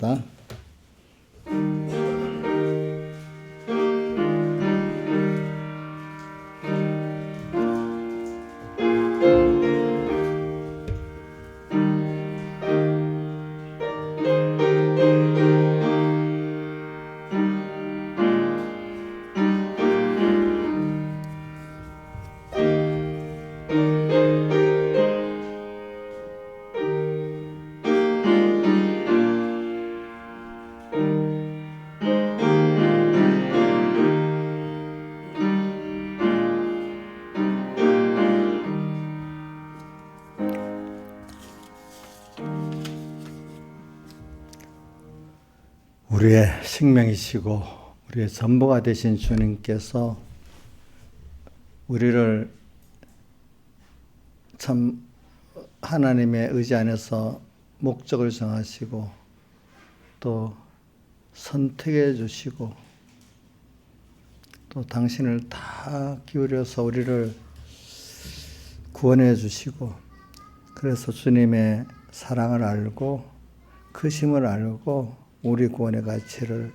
찬송합니다. 우리의 생명이시고 우리의 전부가 되신 주님께서 우리를 참 하나님의 의지 안에서 목적을 정하시고 또 선택해 주시고 또 당신을 다 기울여서 우리를 구원해 주시고, 그래서 주님의 사랑을 알고 크심을 알고 우리 구원의 가치를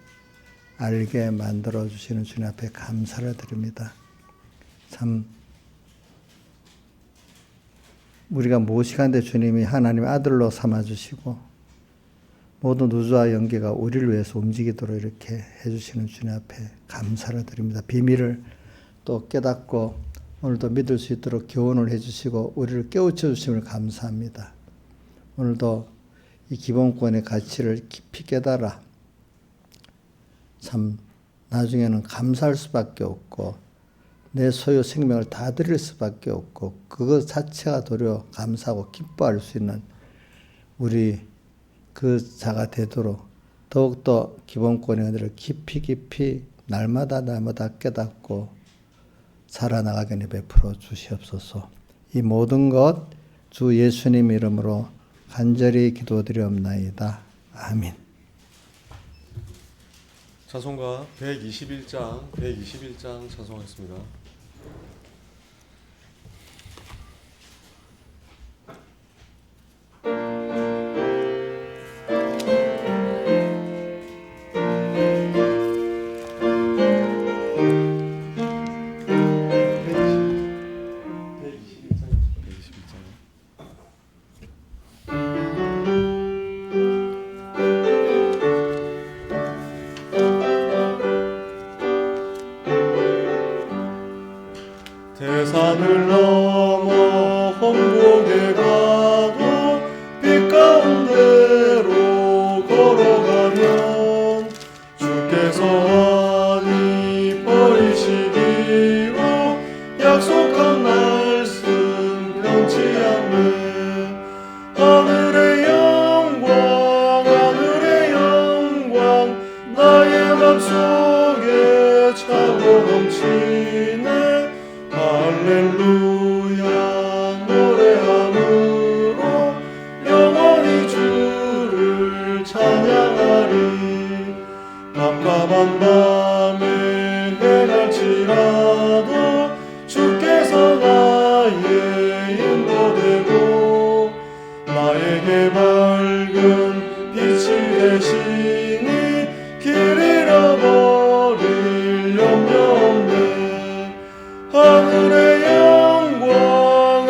알게 만들어 주시는 주님 앞에 감사를 드립니다. 참 우리가 무엇이간데 주님이 하나님의 아들로 삼아주시고 모든 우주와 영계가 우리를 위해서 움직이도록 이렇게 해주시는 주님 앞에 감사를 드립니다. 비밀을 또 깨닫고 오늘도 믿을 수 있도록 교훈을 해주시고 우리를 깨우쳐 주심을 감사합니다. 오늘도 이 기본권의 가치를 깊이 깨달아 참 나중에는 감사할 수밖에 없고 내 소유 생명을 다 드릴 수밖에 없고 그것 자체가 도리어 감사하고 기뻐할 수 있는 우리 그 자가 되도록 더욱더 기본권의 은혜를 깊이 날마다 깨닫고 살아나가게 베풀어 주시옵소서. 이 모든 것 주 예수님 이름으로 간절히 기도드리옵나이다. 아멘. 찬송가 121장 찬송하겠습니다. 대산을 넘어 홍곡에 가도 빛 가운데로 걸어가면 주께서 아니 버리시기로 약속한 말씀 변치 않네. 하늘의 영광 나의 맘속에 차고 넘치네. 할렐루야 노래함으로 영원히 주를 찬양하리. 깜깜한 밤에 행할지라도 주께서 나의 인도되고 나에게 밝은 빛이 되시니 길 잃어버릴 염려 없네. 하늘의 영광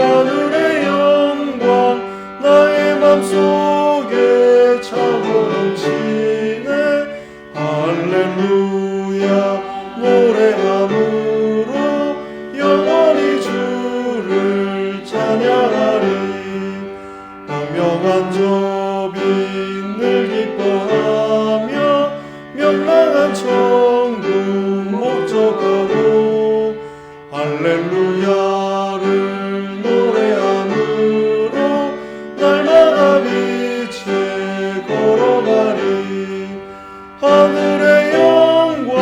나의 맘속에 차고 넘치네. 할렐루야 노래함으로 영원히 주를 찬양하리. 분명한 저빈을 기뻐하며 명랑한 천국 목적하고 할렐루야를 노래함으로 날마다 빛에 걸어가리. 하늘의 영광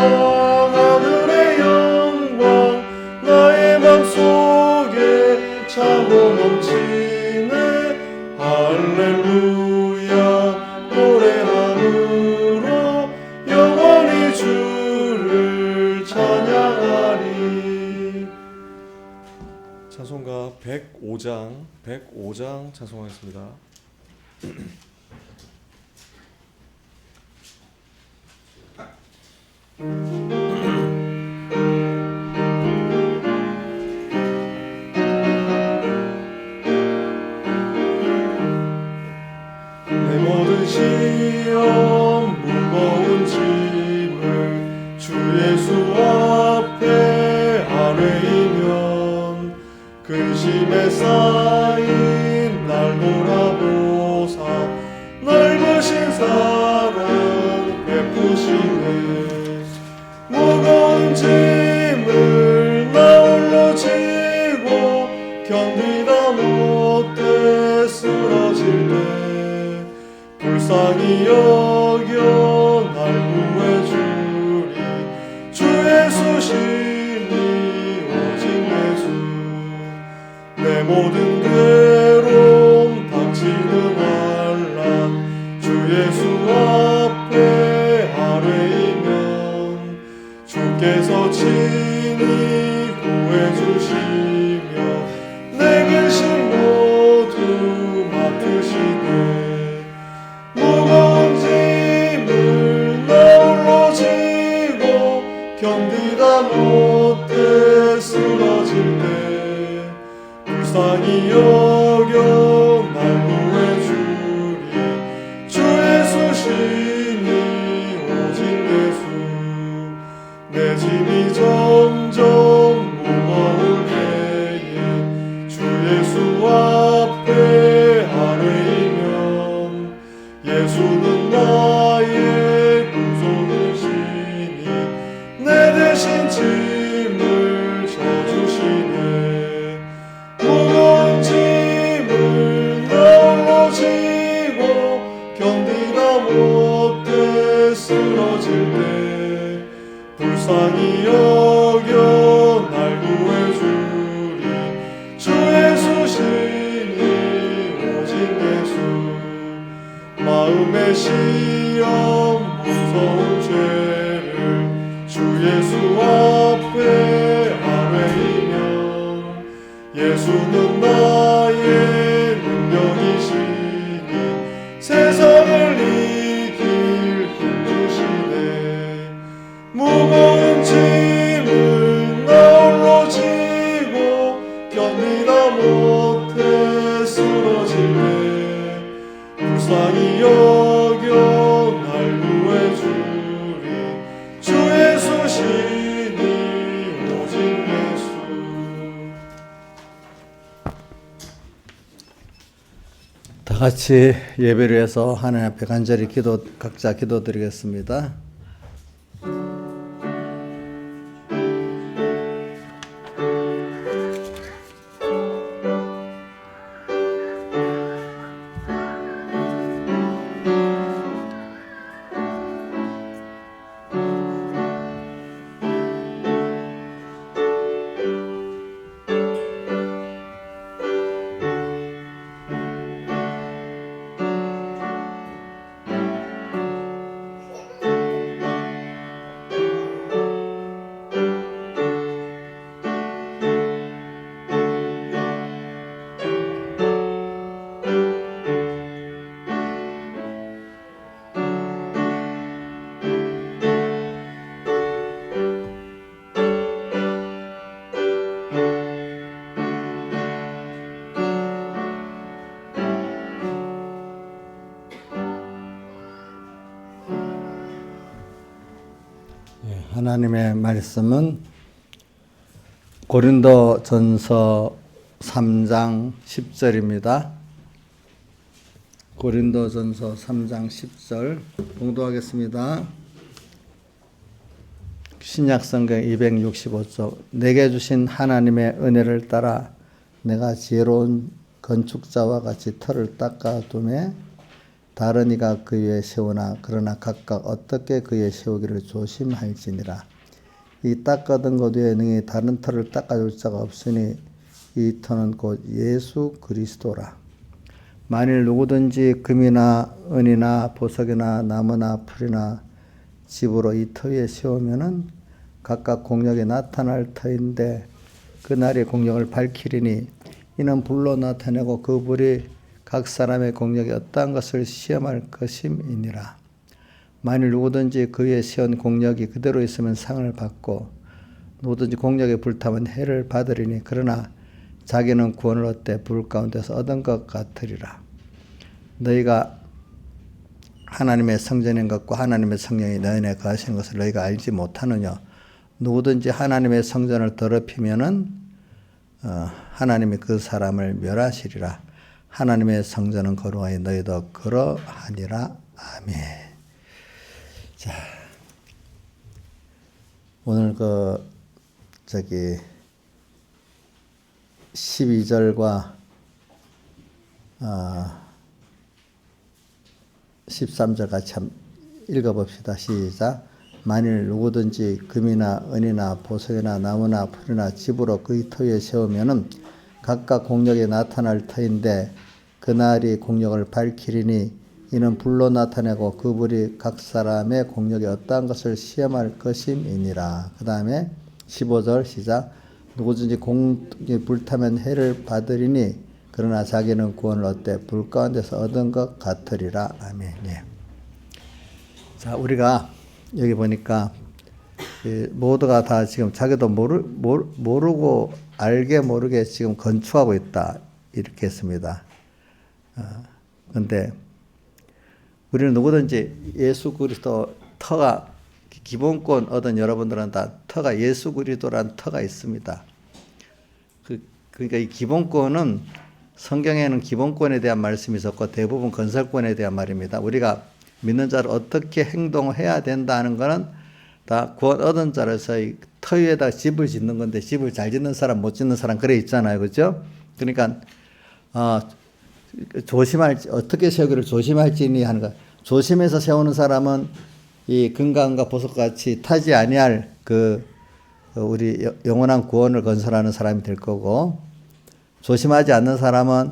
나의 맘속에 차고 넘치네. 할렐루야 노래함으로 영원히 주를 찬양하리. 찬송가 105장 찬송하겠습니다. 내 모든 시험 무거운 짐을 주 예수 앞에 아뢰이면 근심에 쌓인 날 돌아보사 넓으신 사랑 베푸시네. 무거운 짐을 나 홀로 지고 견디다 못해 쓰러질 때 불쌍히 여겨 날 구해주리. 주 예수시니 오직 예수. 내 모든 괴로움 닥치는 환난 주 예수 앞에 아뢰이면 주께서 친히 구해주시며 내 근심 모두 맡으시네. 무거운 짐을 나 홀로 지고 견디다 못해 쓰러질 때 불쌍히 여겨 날 구해주리. 주 예수시니 오직 예수. 내 짐이 점점 무거울 때에 주 예수 앞에 아뢰이면 예수는 나의 구속이시니 내 대신 짐을 져주시네. 무거운 짐을 나 홀로 지고 견디다 못해 쓰러질 때 불쌍히 여겨 날 구해주리. 주 예수시니 오직 예수. 마음의 시험 무서운 죄를 주 예수 앞에 아뢰이면 예수는 나의 능력이시니 세상을 이길 힘 주시네. 무거운 짐을 나 홀로 지고 견디다 못해 쓰러질 때 불쌍히 여겨 날 구해주리. 주 예수시니 오직 예수. 다 같이 예배를 해서 하나님 앞에 간절히 각자 기도드리겠습니다. 하나님의 말씀은 고린도전서 3장 10절입니다. 고린도전서 3장 10절 봉독하겠습니다. 신약성경 265쪽. 내게 주신 하나님의 은혜를 따라 내가 지혜로운 건축자와 같이 터를 닦아두매 다른 이가 그 위에 세우나 그러나 각각 어떻게 그 위에 세우기를 조심할지니라. 이 닦아둔 것 위에 능히 다른 터를 닦아줄 자가 없으니 이 터는 곧 예수 그리스도라. 만일 누구든지 금이나 은이나 보석이나 나무나 풀이나 집으로 이 터 위에 세우면은 각각 공력이 나타날 터인데 그 날의 공력을 밝히리니 이는 불로 나타내고 그 불이 각 사람의 공력이 어떠한 것을 시험할 것임이니라. 만일 누구든지 그 위에 세운 공력이 그대로 있으면 상을 받고 누구든지 공력에 불타면 해를 받으리니 그러나 자기는 구원을 얻되 불 가운데서 얻은 것 같으리라. 너희가 하나님의 성전인 것과 하나님의 성령이 너희 안에 거하시는 것을 너희가 알지 못하느냐. 누구든지 하나님의 성전을 더럽히면은 하나님이 그 사람을 멸하시리라. 하나님의 성전은 거룩하니 너희도 그러하니라. 아멘. 자, 오늘 12절과 13절 같이 한번 읽어봅시다. 시작. 만일 누구든지 금이나 은이나 보석이나 나무나 풀이나 집으로 그 터위에 세우면은 각각 공력이 나타날 터인데 그날이 공력을 밝히리니 이는 불로 나타내고 그 불이 각 사람의 공력이 어떠한 것을 시험할 것임이니라. 그 다음에 15절 시작. 누구든지 공이 불타면 해를 받으리니 그러나 자기는 구원을 얻되 불 가운데서 얻은 것 같으리라. 아멘. 예. 자, 우리가 여기 보니까 모두가 다 지금 자기도 모르고 알게 모르게 지금 건축하고 있다 이렇게 했습니다. 그런데 우리는 누구든지 예수 그리스도 터가 기본권 얻은 여러분들은 다 터가 예수 그리스도란 터가 있습니다. 그러니까 이 기본권은 성경에는 기본권에 대한 말씀이 있었고 대부분 건설권에 대한 말입니다. 우리가 믿는 자를 어떻게 행동해야 된다는 것은 다 구원 얻은 자로서 이 터 위에다 집을 짓는 건데 집을 잘 짓는 사람 못 짓는 사람 그래 있잖아요. 그렇죠? 그러니까 어떻게 세우기를 조심할지니 하는 것. 조심해서 세우는 사람은 이 금강과 보석같이 타지 아니할 우리 영원한 구원을 건설하는 사람이 될 거고, 조심하지 않는 사람은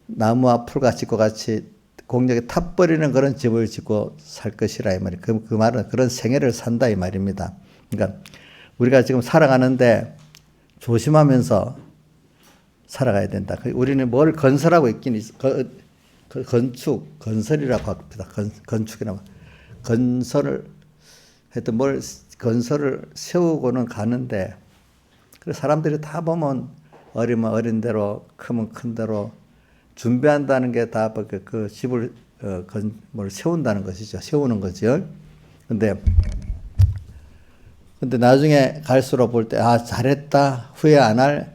나무와 풀과 같이 공력에 타버리는 그런 집을 짓고 살 것이라 이 말이에요. 그 말은 그런 생애를 산다 이 말입니다. 그러니까 우리가 지금 살아가는데 조심하면서 살아가야 된다. 우리는 뭘 건설하고 있긴 건설이라고 합니다. 건축이라고. 건설을 하여튼 건설을 세우고는 가는데, 그래서 사람들이 다 보면 어리면 어린 대로 크면 큰 대로 준비한다는 게 다 그 집을 세운다는 것이죠. 세우는 거죠. 근데 나중에 갈수록 볼 때 잘했다 후회 안 할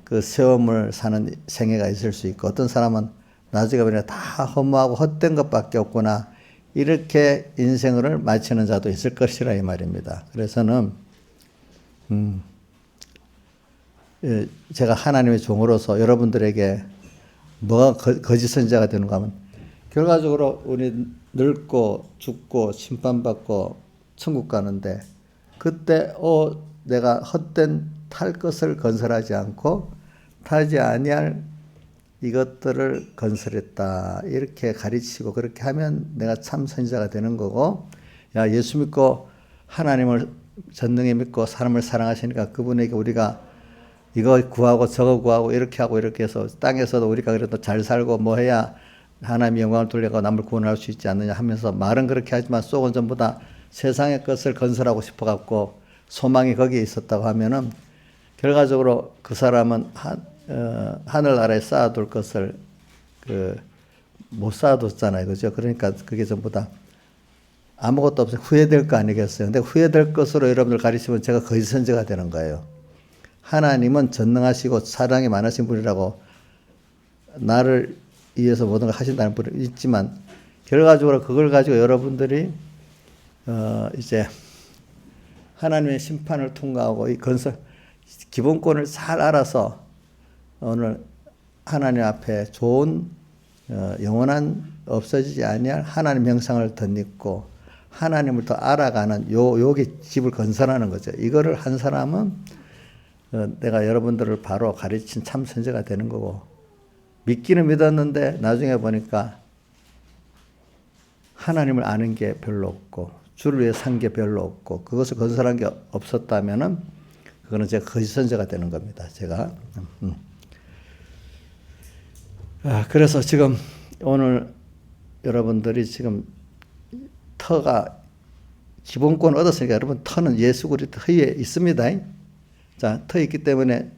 그 세움을 사는 생애가 있을 수 있고, 어떤 사람은 나중에 보니까 다 허무하고 헛된 것밖에 없구나 이렇게 인생을 마치는 자도 있을 것이라 이 말입니다. 그래서는 제가 하나님의 종으로서 여러분들에게 뭐가 거짓 선지자가 되는가 하면, 결과적으로 우리 늙고 죽고 심판받고 천국 가는데, 그때 내가 헛된 탈 것을 건설하지 않고 타지 아니할 이것들을 건설했다 이렇게 가르치고, 그렇게 하면 내가 참 선지자가 되는 거고, 야 예수 믿고 하나님을 전능히 믿고 사람을 사랑하시니까 그분에게 우리가 이거 구하고 저거 구하고 이렇게 하고 이렇게 해서 땅에서도 우리가 그래도 잘 살고 뭐 해야 하나님의 영광을 돌려고 남을 구원할 수 있지 않느냐 하면서 말은 그렇게 하지만 속은 전부 다 세상의 것을 건설하고 싶어 갖고 소망이 거기에 있었다고 하면은, 결과적으로 그 사람은 하늘나라에 쌓아둘 것을 못 쌓아뒀잖아요. 그죠? 그러니까 그게 전부 다 아무것도 없어요. 후회될 거 아니겠어요? 근데 후회될 것으로 여러분들 가르치면 제가 거짓 선지자가 되는 거예요. 하나님은 전능하시고 사랑이 많으신 분이라고 나를 위해서 모든 걸 하신다는 분이 있지만, 결과적으로 그걸 가지고 여러분들이 이제 하나님의 심판을 통과하고 이 건설 기본권을 잘 알아서 오늘 하나님 앞에 좋은 영원한 없어지지 아니할 하나님 형상을 덧입고 하나님을 더 알아가는 요기 집을 건설하는 거죠. 이거를 한 사람은 내가 여러분들을 바로 가르친 참 선지자가 되는 거고, 믿기는 믿었는데 나중에 보니까 하나님을 아는 게 별로 없고 주를 위해 산 게 별로 없고 그것을 건설한 게 없었다면은 그거는 제가 거짓 선지자가 되는 겁니다. 제가. 그래서 지금 오늘 여러분들이 지금 터가 기본권을 얻었으니까 여러분 터는 예수 그리스도 터에 있습니다. 자, 터에 있기 때문에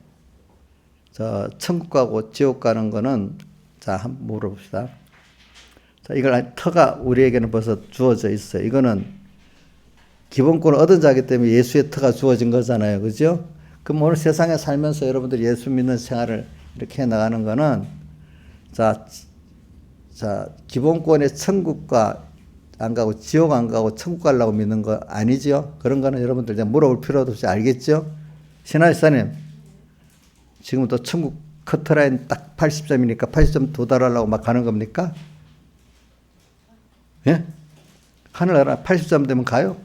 천국 가고 지옥 가는 거는 자, 한번 물어봅시다. 자, 이걸 터가 우리에게는 벌써 주어져 있어요. 이거는 기본권을 얻은 자이기 때문에 예수의 터가 주어진 거잖아요. 그죠? 그럼 오늘 세상에 살면서 여러분들이 예수 믿는 생활을 이렇게 해 나가는 거는 자, 기본권의 천국과 안 가고 지옥 안 가고 천국 가려고 믿는 거 아니죠? 그런 거는 여러분들 이제 물어볼 필요도 없이 알겠죠? 신하이사님, 지금부터 천국 커트라인 딱 80점이니까 80점 도달하려고 막 가는 겁니까? 예? 하늘나라 80점 되면 가요?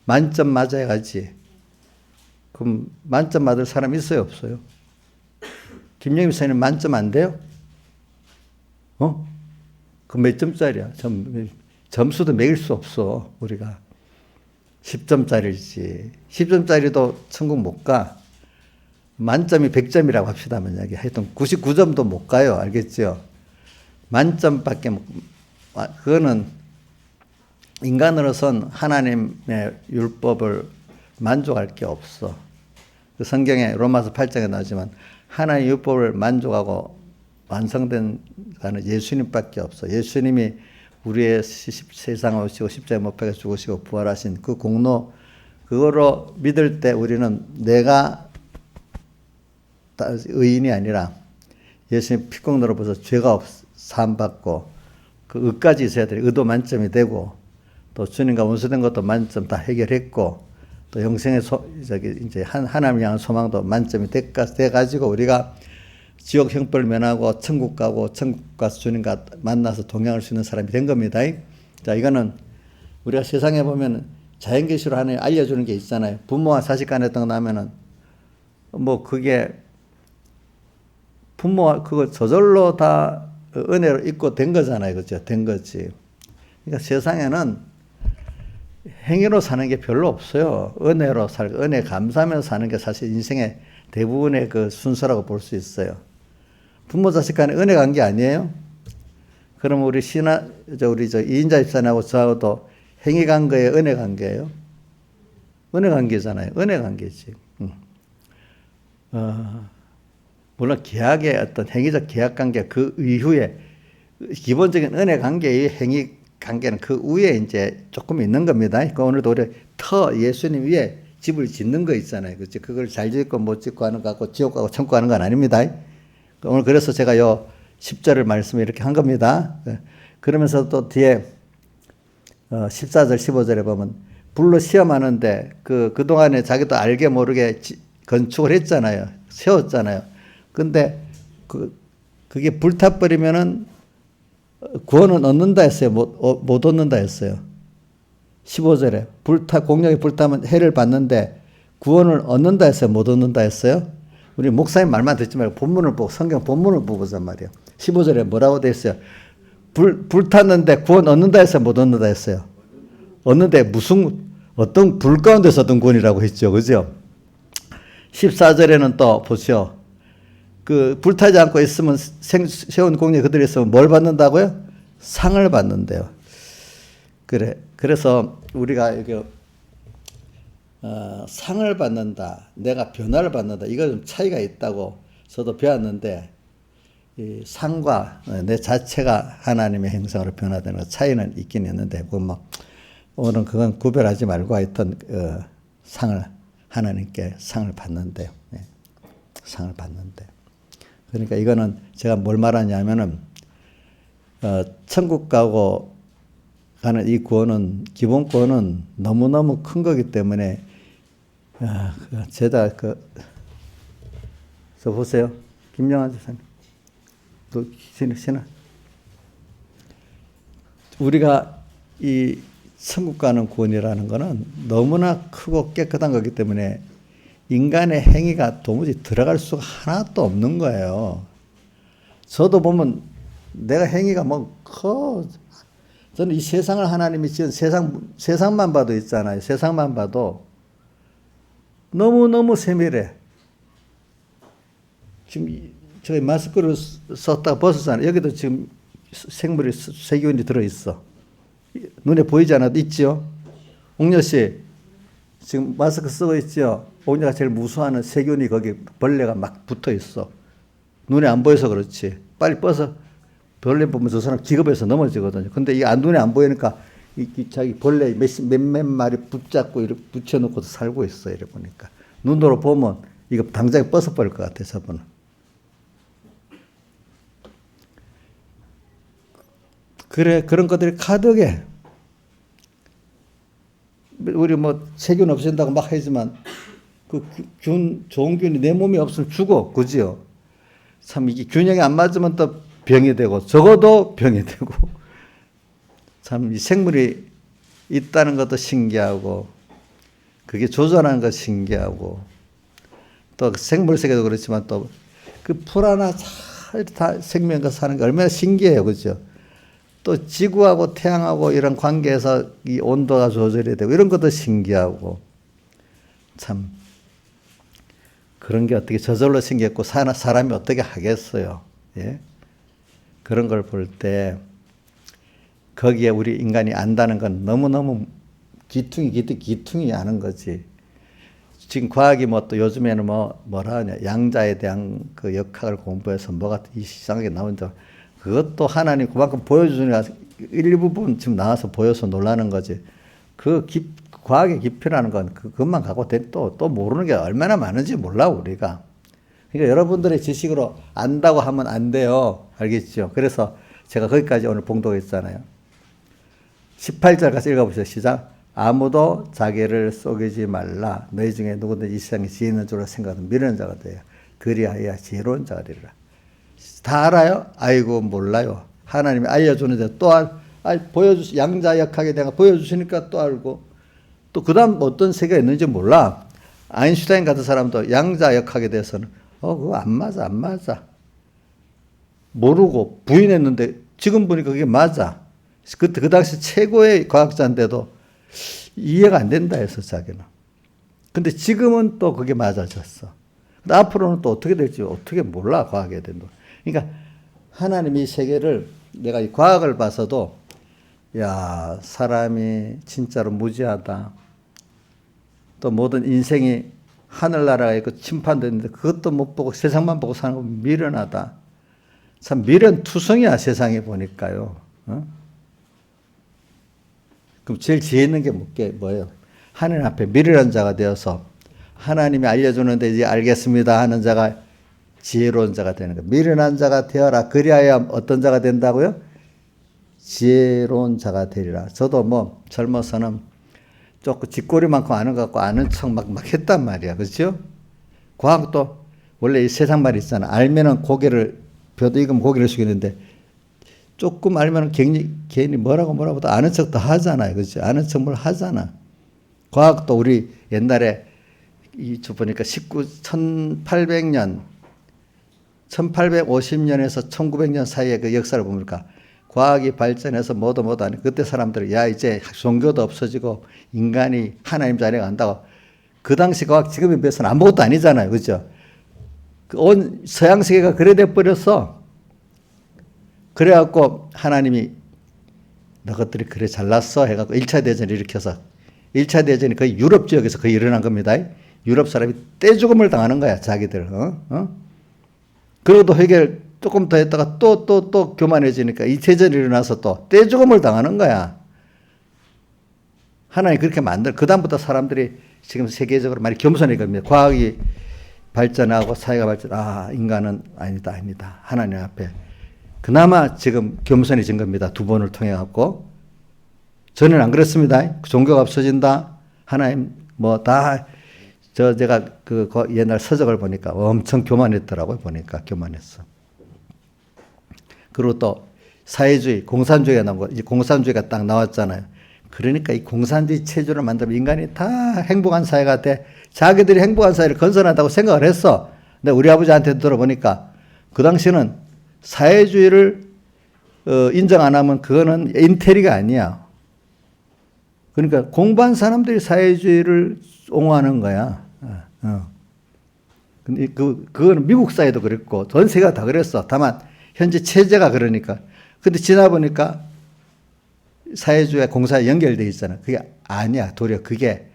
만점 맞아야 가지. 그럼 만점 맞을 사람 있어요, 없어요? 김영희 선생님 만점 안 돼요? 그 몇 점짜리야? 점수도 매길 수 없어, 우리가. 10점짜리지. 10점짜리도 천국 못 가. 만점이 100점이라고 합시다, 만약에. 하여튼 99점도 못 가요. 알겠죠? 만점밖에 그거는 인간으로선 하나님의 율법을 만족할 게 없어. 그 성경에 로마서 8장에 나오지만 하나님의 율법을 만족하고 완성된 자는 예수님밖에 없어. 예수님이 우리의 세상에 오시고 십자가에 못 박혀 죽으시고 부활하신 그 공로, 그거로 믿을 때 우리는 내가 의인이 아니라 예수님 피공로로 벌써 죄가 사함받고 그 의까지 있어야 돼. 의도 만점이 되고 또 주님과 원수된 것도 만점 다 해결했고 또 영생의 이제 하나님 향한 소망도 만점이 돼가지고 우리가 지옥 형벌 면하고 천국 가고 천국 가서 주님과 만나서 동행할 수 있는 사람이 된 겁니다. 자, 이거는 우리가 세상에 보면 자연계시로 하나님 알려주는 게 있잖아요. 부모와 자식 간에 딱 나면은 뭐 그게 부모가 그거 저절로 다 은혜로 있고 된 거잖아요. 그죠? 된 거지. 그러니까 세상에는 행위로 사는 게 별로 없어요. 은혜로 살고 은혜 감사하면서 사는 게 사실 인생의 대부분의 그 순서라고 볼 수 있어요. 부모 자식 간에 은혜 관계 아니에요? 그럼 우리 우리 이인자 집사님하고 저하고도 행위 관계예요, 은혜 관계예요? 은혜 관계잖아요. 은혜 관계지. 물론 계약의 어떤 행위적 계약 관계 그 이후에 기본적인 은혜 관계의 행위 관계는 그 위에 이제 조금 있는 겁니다. 그러니까 오늘도 우리 예수님 위에 집을 짓는 거 있잖아요. 그렇지? 그걸 잘 짓고 못 짓고 하는 거 같고 지옥 가고 천국 가는 건 아닙니다. 오늘 그래서 제가 요 10절을 말씀을 이렇게 한 겁니다. 그러면서 또 뒤에 14절 15절에 보면 불로 시험하는데 그동안에 자기도 알게 모르게 건축을 했잖아요. 세웠잖아요. 근데 그게 불타버리면은 구원은 얻는다 했어요. 못 얻는다 했어요. 15절에 공력이 불타면 해를 받는데 구원을 얻는다 했어요. 못 얻는다 했어요. 우리 목사님 말만 듣지 말고 본문을 보고 성경 본문을 보고서 말이에요. 15절에 뭐라고 돼 있어요? 불탔는데 구원 얻는다 했어요. 못 얻는다 했어요. 얻는데 어떤 불 가운데서 얻은 구원이라고 했죠. 그죠? 14절에는 또 보시오. 불타지 않고 있으면 세운 공력이 그대로 있으면 뭘 받는다고요? 상을 받는데요. 그래서 우리가 여기 상을 받는다, 내가 변화를 받는다, 이거 좀 차이가 있다고 저도 배웠는데 이 상과 내 자체가 하나님의 형상으로 변화되는 것 차이는 있긴 있는데 오늘은 그건 구별하지 말고 하여튼 하나님께 상을 받는데요. 네. 상을 받는데. 그러니까 이거는 제가 뭘 말하냐면은 천국 가고 가는 이 구원은 기본 구원은 너무너무 큰 거기 때문에 저 보세요. 김영환 지사님. 또 신아. 우리가 이 천국 가는 구원이라는 거는 너무나 크고 깨끗한 거기 때문에 인간의 행위가 도무지 들어갈 수가 하나도 없는 거예요. 저도 보면 내가 행위가 저는 이 세상을 하나님이 지은 세상만 봐도 있잖아요. 세상만 봐도 너무너무 세밀해. 지금 저희 마스크를 썼다가 벗었잖아요. 여기도 지금 세균이 들어있어. 눈에 보이지 않아도 있죠. 옥녀 씨, 지금 마스크 쓰고 있죠? 옥녀가 제일 무서워하는 세균이 거기 벌레가 막 붙어 있어. 눈에 안 보여서 그렇지. 빨리 벗어. 벌레 보면 저 사람 기겁해서 넘어지거든요. 근데 이게 눈에 안 보이니까 자기 벌레 몇몇 마리 붙잡고 이렇게 붙여놓고도 살고 있어. 이래 보니까. 눈으로 보면 이거 당장에 벗어버릴 것 같아, 저분은. 그래, 그런 것들이 가득해. 우리 뭐 세균 없앤다고 막 하지만 그 좋은 균이 내 몸에 없으면 죽어. 그지요? 참 이게 균형이 안 맞으면 또 병이 되고 적어도 병이 되고 참 이 생물이 있다는 것도 신기하고 그게 조절하는 것도 신기하고 또 생물 세계도 그렇지만 또 그 풀 하나 잘 다 생명과 사는 게 얼마나 신기해요. 그죠? 또 지구하고 태양하고 이런 관계에서 이 온도가 조절이 되고 이런 것도 신기하고 참 그런 게 어떻게 저절로 생겼고 사람이 어떻게 하겠어요. 예? 그런 걸 볼 때 거기에 우리 인간이 안다는 건 너무너무 기퉁이 아는 거지. 지금 과학이 뭐 또 요즘에는 뭐라 하냐 양자에 대한 그 역학을 공부해서 뭐가 이상하게 나온다. 그것도 하나님 그만큼 보여주니까 일부분 지금 나와서 보여서 놀라는 거지. 과학의 깊이라는 건 그것만 갖고 또 모르는 게 얼마나 많은지 몰라, 우리가. 그러니까 여러분들의 지식으로 안다고 하면 안 돼요. 알겠죠? 그래서 제가 거기까지 오늘 봉독했잖아요. 18절 같이 읽어보세요. 시작. 아무도 자기를 속이지 말라. 너희 중에 누구든지 이 세상에 지혜 있는 줄로 생각하는 미련한 자가 돼요. 그리하여 지혜로운 자가 되리라. 다 알아요? 아이고 몰라요. 하나님이 알려주는데 또 양자역학에 대한 거 보여주시니까 또 알고 또 그 다음 어떤 세계가 있는지 몰라. 아인슈타인 같은 사람도 양자역학에 대해서는 그거 안 맞아. 모르고 부인했는데 지금 보니까 그게 맞아. 그 당시 최고의 과학자인데도 이해가 안 된다 해서 자기는. 근데 지금은 또 그게 맞아졌어. 근데 앞으로는 또 어떻게 될지 어떻게 몰라, 과학에 대한 거. 그러니까 하나님이 세계를 내가 이 과학을 봐서도 야, 사람이 진짜로 무지하다. 또 모든 인생이 하늘나라가 있고 침판됐는데 그것도 못 보고 세상만 보고 사는 건 미련하다. 참 미련투성이야, 세상에 보니까요. 그럼 제일 지혜 있는 게 뭐예요? 하나님 앞에 미련한 자가 되어서 하나님이 알려주는데 이제 알겠습니다 하는 자가 지혜로운 자가 되는 거예요. 미련한 자가 되어라. 그리하여 어떤 자가 된다고요? 지혜로운 자가 되리라. 저도 젊어서는 조금 쥐꼬리만큼 아는 것 같고 아는 척 막 했단 말이야. 그렇죠? 과학도 원래 이 세상 말이 있잖아. 알면은 벼도 익으면 고개를 숙이는데 조금 알면은 괜히 뭐라고 아는 척도 하잖아요. 그렇죠? 아는 척 뭘 하잖아. 과학도 우리 옛날에 보니까 1800년 1850년에서 1900년 사이에 그 역사를 보니까 과학이 발전해서 뭐도 아니 그때 사람들이 야 이제 종교도 없어지고 인간이 하나님 자리에 간다고. 그 당시 과학 지금에 비해서는 아무것도 아니잖아요. 그죠? 온 서양 세계가 그래 돼 버렸어. 그래갖고 하나님이 너것들이 그래 잘났어 해갖고 1차 대전을 일으켜서 1차 대전이 거의 유럽 지역에서 거의 일어난 겁니다. 유럽 사람이 떼죽음을 당하는 거야, 자기들. 그러고도 해결 조금 더 했다가 또 교만해지니까 2차전이 일어나서 또 떼죽음을 당하는 거야. 하나님 그렇게 그다음부터 사람들이 지금 세계적으로 많이 겸손해진 겁니다. 과학이 발전하고 사회가 인간은 아니다. 하나님 앞에. 그나마 지금 겸손해진 겁니다. 두 번을 통해 갖고. 전에는 안 그랬습니다. 종교가 없어진다. 하나님 제가 그 옛날 서적을 보니까 엄청 교만했더라고요. 보니까 교만했어. 그리고 또 사회주의, 공산주의가 나온 거, 이제 공산주의가 딱 나왔잖아요. 그러니까 이 공산주의 체제를 만들면 인간이 다 행복한 사회가 돼. 자기들이 행복한 사회를 건설한다고 생각을 했어. 근데 우리 아버지한테 들어보니까 그 당시는 사회주의를 인정 안 하면 그거는 인테리가 아니야. 그러니까 공부한 사람들이 사회주의를 옹호하는 거야. 근데 그거는 미국 사회도 그랬고 전 세계가 다 그랬어. 다만 현재 체제가 그러니까. 근데 지나 보니까 사회주의 공사에 연결되어 있잖아. 그게 아니야. 도리어 그게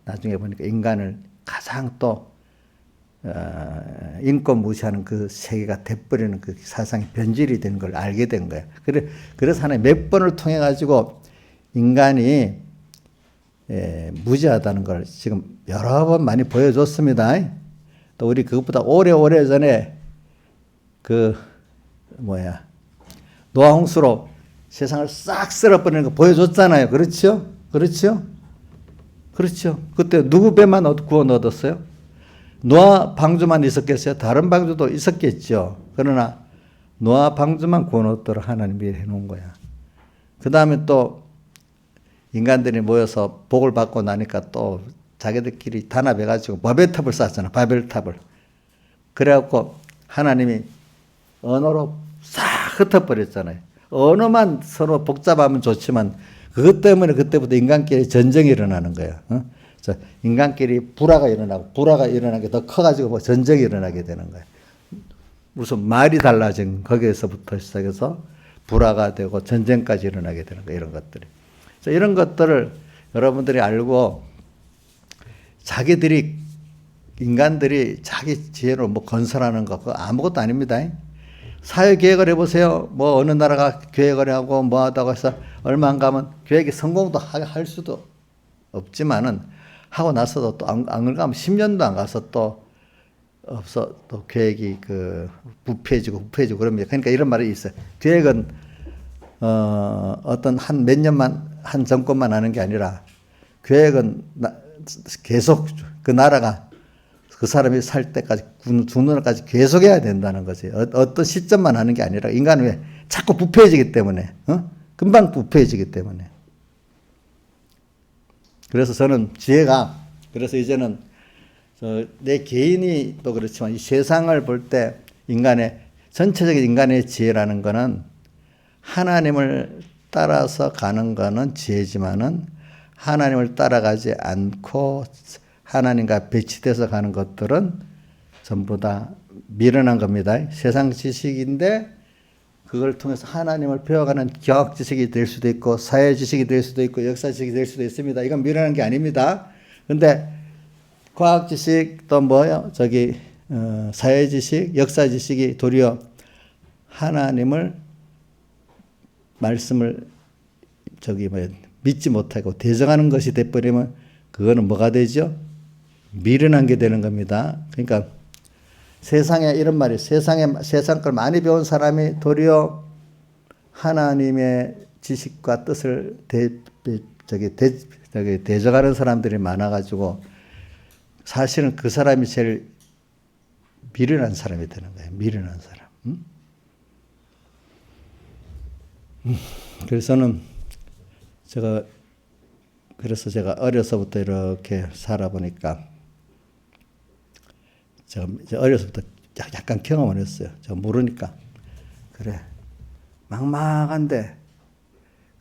나중에 보니까 인간을 가장 또 인권 무시하는 그 세계가 돼버리는 그 사상의 변질이 된 걸 알게 된 거야. 그래서 하나님 몇 번을 통해 가지고 인간이 무지하다는 걸 지금 여러 번 많이 보여줬습니다. 또 우리 그것보다 오래 전에 노아 홍수로 세상을 싹 쓸어버리는 거 보여줬잖아요. 그렇죠? 그렇죠? 그렇죠. 그때 누구 배만 구원 얻었어요? 노아 방주만 있었겠어요? 다른 방주도 있었겠죠. 그러나 노아 방주만 구원 얻도록 하나님이 해놓은 거야. 그 다음에 또 인간들이 모여서 복을 받고 나니까 또 자기들끼리 단합해가지고 바벨탑을 쌓았잖아. 바벨탑을. 그래갖고 하나님이 언어로 싹 흩어버렸잖아요. 언어만 서로 복잡하면 좋지만 그것 때문에 그때부터 인간끼리 전쟁이 일어나는 거야. 인간끼리 불화가 일어나게 더 커가지고 뭐 전쟁이 일어나게 되는 거야. 무슨 말이 달라진 거기에서부터 시작해서 불화가 되고 전쟁까지 일어나게 되는 거야. 이런 것들이. 이런 것들을 여러분들이 알고 인간들이 자기 지혜로 뭐 건설하는 거 그거 아무것도 아닙니다. 사회 계획을 해보세요. 뭐 어느 나라가 계획을 하고 뭐 하다고 해서 얼마 안 가면 계획이 성공도 할 수도 없지만은 하고 나서도 또 안 가면 10년도 안 가서 또 계획이 부패해지고 그럽니다. 그러니까 이런 말이 있어요. 계획은 어떤 한 몇 년만 한 정권만 하는 게 아니라 계획은 계속 그 나라가 그 사람이 살 때까지 죽는 날까지 계속해야 된다는 거지. 어떤 시점만 하는 게 아니라 인간은 왜 자꾸 부패해지기 때문에 금방 부패해지기 때문에. 그래서 저는 그래서 이제는 내 개인이 또 그렇지만 이 세상을 볼 때 전체적인 인간의 지혜라는 거는 하나님을 따라서 가는 거는 지혜지만은 하나님을 따라가지 않고 하나님과 배치돼서 가는 것들은 전부 다 미련한 겁니다. 세상 지식인데 그걸 통해서 하나님을 배워가는 경학 지식이 될 수도 있고 사회 지식이 될 수도 있고 역사 지식이 될 수도 있습니다. 이건 미련한 게 아닙니다. 근데 과학 지식 또 사회 지식, 역사 지식이 도리어 하나님을 말씀을 믿지 못하고 대적하는 것이 돼버리면 그거는 뭐가 되죠? 미련한 게 되는 겁니다. 그러니까 세상에 이런 말이 세상 걸 많이 배운 사람이 도리어 하나님의 지식과 뜻을 대적하는 사람들이 많아가지고 사실은 그 사람이 제일 미련한 사람이 되는 거예요. 미련한 사람. 그래서 제가 어려서부터 이렇게 살아보니까 제가 어려서부터 약간 경험을 했어요. 제가 모르니까. 그래. 막막한데,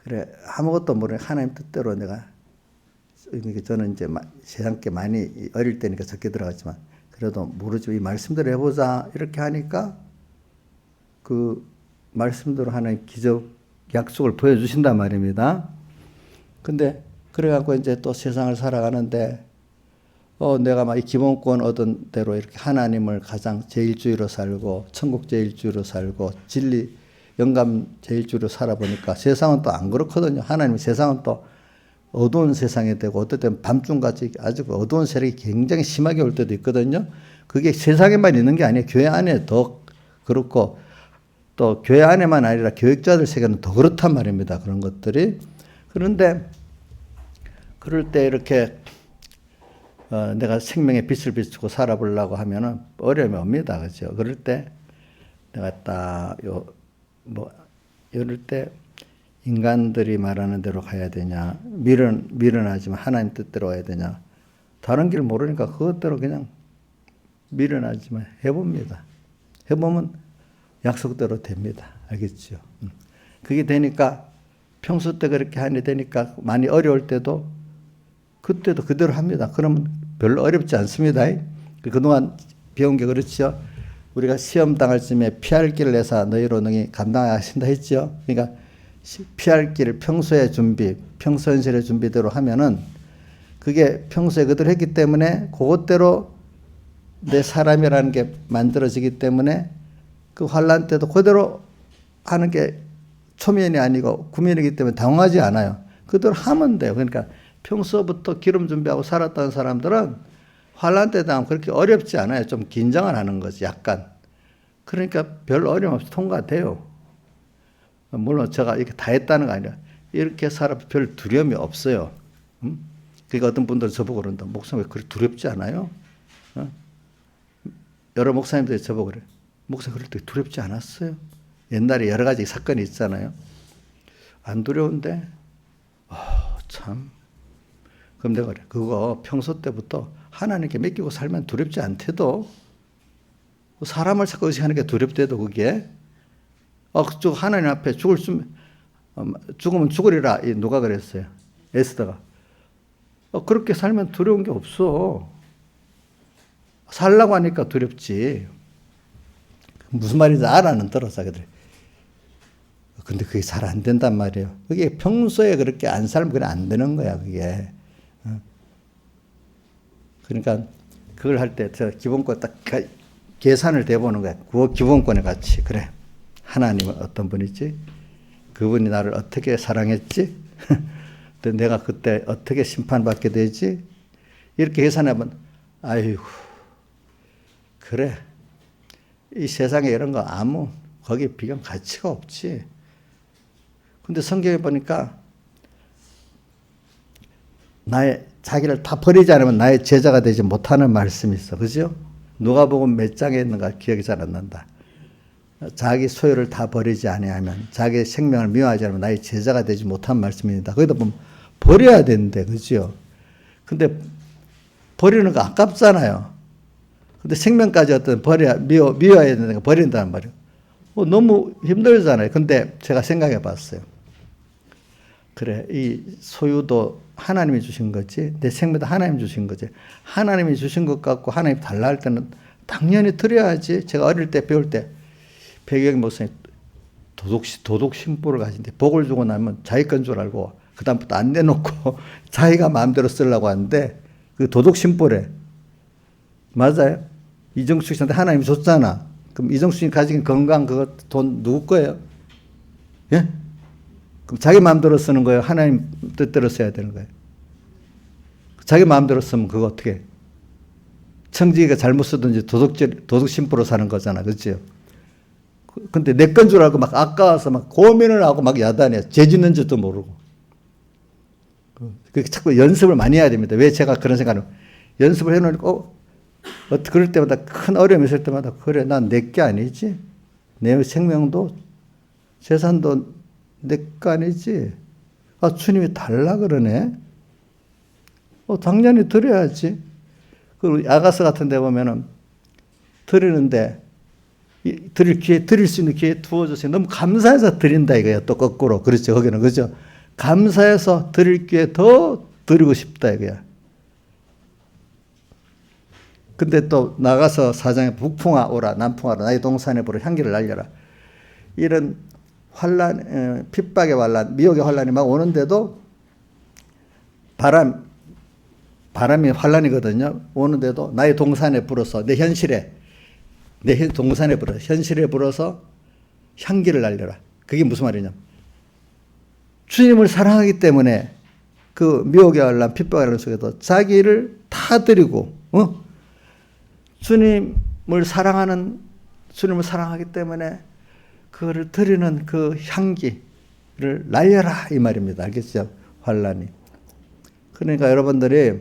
그래. 아무것도 모르니까 하나님 뜻대로 내가, 저는 이제 세상께 많이 어릴 때니까 적게 들어갔지만, 그래도 모르지. 이 말씀대로 해보자. 이렇게 하니까 그 말씀대로 하나님 기적, 약속을 보여주신단 말입니다. 근데 그래갖고 이제 또 세상을 살아가는데 내가 막 이 기본권 얻은 대로 이렇게 하나님을 가장 제일주의로 살고 천국 제일주의로 살고 진리 영감 제일주의로 살아보니까 세상은 또 안 그렇거든요. 하나님 세상은 또 어두운 세상이 되고 어떨 때는 밤중같이 아주 어두운 세력이 굉장히 심하게 올 때도 있거든요. 그게 세상에만 있는 게 아니에요. 교회 안에 더 그렇고 또 교회 안에만 아니라 교육자들 세계는 더 그렇단 말입니다. 그런 것들이. 그런데 그럴 때 이렇게 내가 생명의 빛을 비추고 살아보려고 하면은 어려움이 옵니다. 그렇죠? 그럴 때 내가 이럴 때 인간들이 말하는 대로 가야 되냐, 미련하지만 하나님 뜻대로 가야 되냐, 다른 길 모르니까 그것대로 그냥 미련하지만 해봅니다. 해보면 약속대로 됩니다. 알겠죠? 그게 되니까 평소 때 그렇게 하니 되니까 많이 어려울 때도 그때도 그대로 합니다. 그러면 별로 어렵지 않습니다. 그동안 배운 게 그렇죠. 우리가 시험 당할 쯤에 피할 길을 내사 너희로 능히 감당하신다 했죠. 그러니까 피할 길을 평소의 준비, 평소 현실의 준비대로 하면은 그게 평소에 그대로 했기 때문에 그것대로 내 사람이라는 게 만들어지기 때문에 그 환란 때도 그대로 하는 게 초면이 아니고 구면이기 때문에 당황하지 않아요. 그대로 하면 돼요. 그러니까 평소부터 기름 준비하고 살았던 사람들은 환란 때 당하면 그렇게 어렵지 않아요. 좀 긴장을 하는 거지, 약간. 그러니까 별 어려움 없이 통과돼요. 물론 제가 이렇게 다 했다는 거 아니라 이렇게 살아 별 두려움이 없어요. 그러니까 어떤 분들은 저보고 그런다. 목사님 왜 그렇게 두렵지 않아요? 여러 목사님들이 저보고 그래. 목사님 그럴 때 두렵지 않았어요? 옛날에 여러 가지 사건이 있잖아요. 안 두려운데? 참. 그럼 내가 그래. 그거 평소 때부터 하나님께 맡기고 살면 두렵지 않대도 사람을 자꾸 의식하는 게 두렵대도 그게 그쪽 하나님 앞에 죽으면 죽으리라. 누가 그랬어요? 에스더가. 그렇게 살면 두려운 게 없어. 살라고 하니까 두렵지. 무슨 말인지 알아는 들었어. 근데 그게 잘 안 된단 말이에요. 그게 평소에 그렇게 안 살면 그래 안 되는 거야, 그게. 그러니까 그걸 할 때 제가 기본권 딱 계산을 대보는 거야. 그 기본권에 같이. 그래. 하나님은 어떤 분이지? 그분이 나를 어떻게 사랑했지? 내가 그때 어떻게 심판받게 되지? 이렇게 계산하면, 아이고, 그래. 이 세상에 이런 거 거기에 비교한 가치가 없지. 근데 성경에 보니까 자기를 다 버리지 않으면 나의 제자가 되지 못하는 말씀이 있어. 그죠? 누가복음 몇 장에 있는가 기억이 잘 안 난다. 자기 소유를 다 버리지 아니하면 자기의 생명을 미워하지 않으면 나의 제자가 되지 못한 말씀입니다. 거기다 보면 버려야 되는데, 그죠? 근데 버리는 거 아깝잖아요. 근데 생명까지 미워해야 되니까 버린다는 말이에요. 너무 힘들잖아요. 근데 제가 생각해 봤어요. 그래, 이 소유도 하나님이 주신 거지, 내 생명도 하나님이 주신 거지. 하나님이 주신 것 같고 하나님이 달라 할 때는 당연히 드려야지. 제가 어릴 때 배울 때 배경 목사님 도덕 심보를 가진데 복을 주고 나면 자기 건 줄 알고 그 다음부터 안 내놓고 자기가 마음대로 쓰려고 하는데 그 도덕 심보래. 맞아요? 이정숙 씨한테 하나님이 줬잖아. 그럼 이정숙 씨 가진 건강 그거 돈 누구 거예요? 예? 그럼 자기 마음대로 쓰는 거예요? 하나님 뜻대로 써야 되는 거예요? 자기 마음대로 쓰면 그거 어떻게? 청지기가 잘못 쓰든지 도덕 심보로 사는 거잖아. 그렇죠? 근데 내 건 줄 알고 막 아까워서 막 고민을 하고 막 야단해. 죄 짓는 줄도 모르고. 그렇게 자꾸 연습을 많이 해야 됩니다. 왜 제가 그런 생각을 연습을 해놓으니까 그럴 때마다 큰 어려움이 있을 때마다 그래 난 내 게 아니지. 내 생명도 재산도 내 거 아니지. 주님이 달라 그러네. 당연히 드려야지. 그리고 야가서 같은 데 보면은 드리는데 드릴 수 있는 기회 두어줘서 너무 감사해서 드린다 이거야. 또 거꾸로. 그렇죠. 거기는. 그죠? 감사해서 드릴 기회 더 드리고 싶다 이거야. 근데 또 나가서 사장에 북풍아 오라 남풍아라 나의 동산에 불어 향기를 날려라. 이런 환란, 핍박의 환란, 미혹의 환란이 막 오는데도 바람이 환란이거든요. 오는데도 나의 동산에 불어서 내 동산에 불어서 현실에 불어서 향기를 날려라. 그게 무슨 말이냐? 주님을 사랑하기 때문에 그 미혹의 환란, 핍박의 환란 속에도 자기를 다 드리고, 주님을 사랑하기 때문에 그거를 드리는 그 향기를 날려라 이 말입니다. 알겠죠? 환란이. 그러니까 여러분들이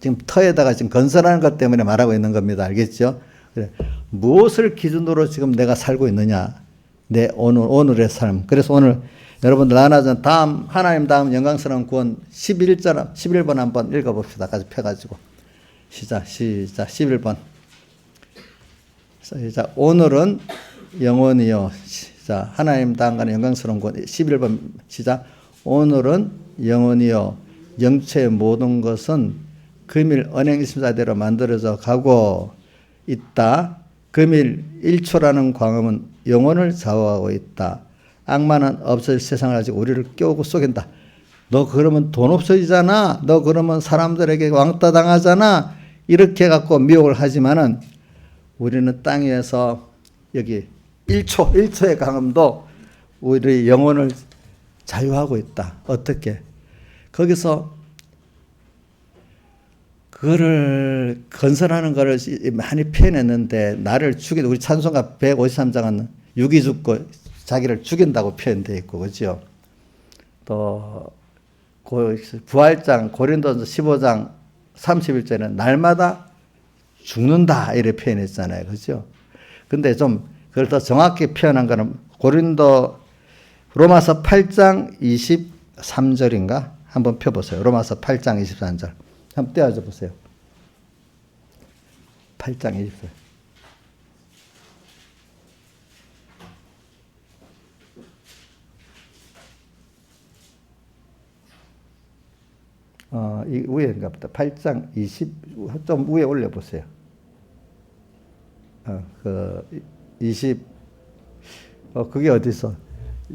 지금 터에다가 지금 건설하는 것 때문에 말하고 있는 겁니다. 알겠죠? 그래. 무엇을 기준으로 지금 내가 살고 있느냐? 내 오늘의 삶. 그래서 오늘 여러분들 나눠준 하나님 다음 영광스러운 구원 11번 한번 읽어봅시다. 같이 펴가지고. 시작. 11번. 시작. 오늘은 영원히요. 시작. 하나님 다음과는 영광스러운 구원 11번. 시작. 오늘은 영원히요. 영체의 모든 것은 금일 언행심사대로 만들어져 가고 있다. 금일 1초라는 광음은 영혼을 좌우하고 있다. 악마는 없어질 세상을 가지고 우리를 깨우고 속인다. 너 그러면 돈 없어지잖아. 너 그러면 사람들에게 왕따 당하잖아. 이렇게 갖고 미혹을 하지만은 우리는 땅 위에서 여기 1초의 강음도 우리 영혼을 자유하고 있다. 어떻게? 거기서 그거를 건설하는 거를 많이 표현했는데 나를 죽인 우리 찬송가 153장은 육이 죽고 자기를 죽인다고 표현되어 있고 그죠? 또 부활장 고린도전서 15장 31절에는 날마다 죽는다 이렇게 표현했잖아요. 그죠? 근데 좀 그걸 더 정확히 표현한 거는 로마서 8장 23절인가? 한번 펴보세요. 로마서 8장 23절. 한번 떼어줘 보세요. 8장 24절. 이 위에인가 보다. 8장 좀 위에 올려보세요. 그게 어디서?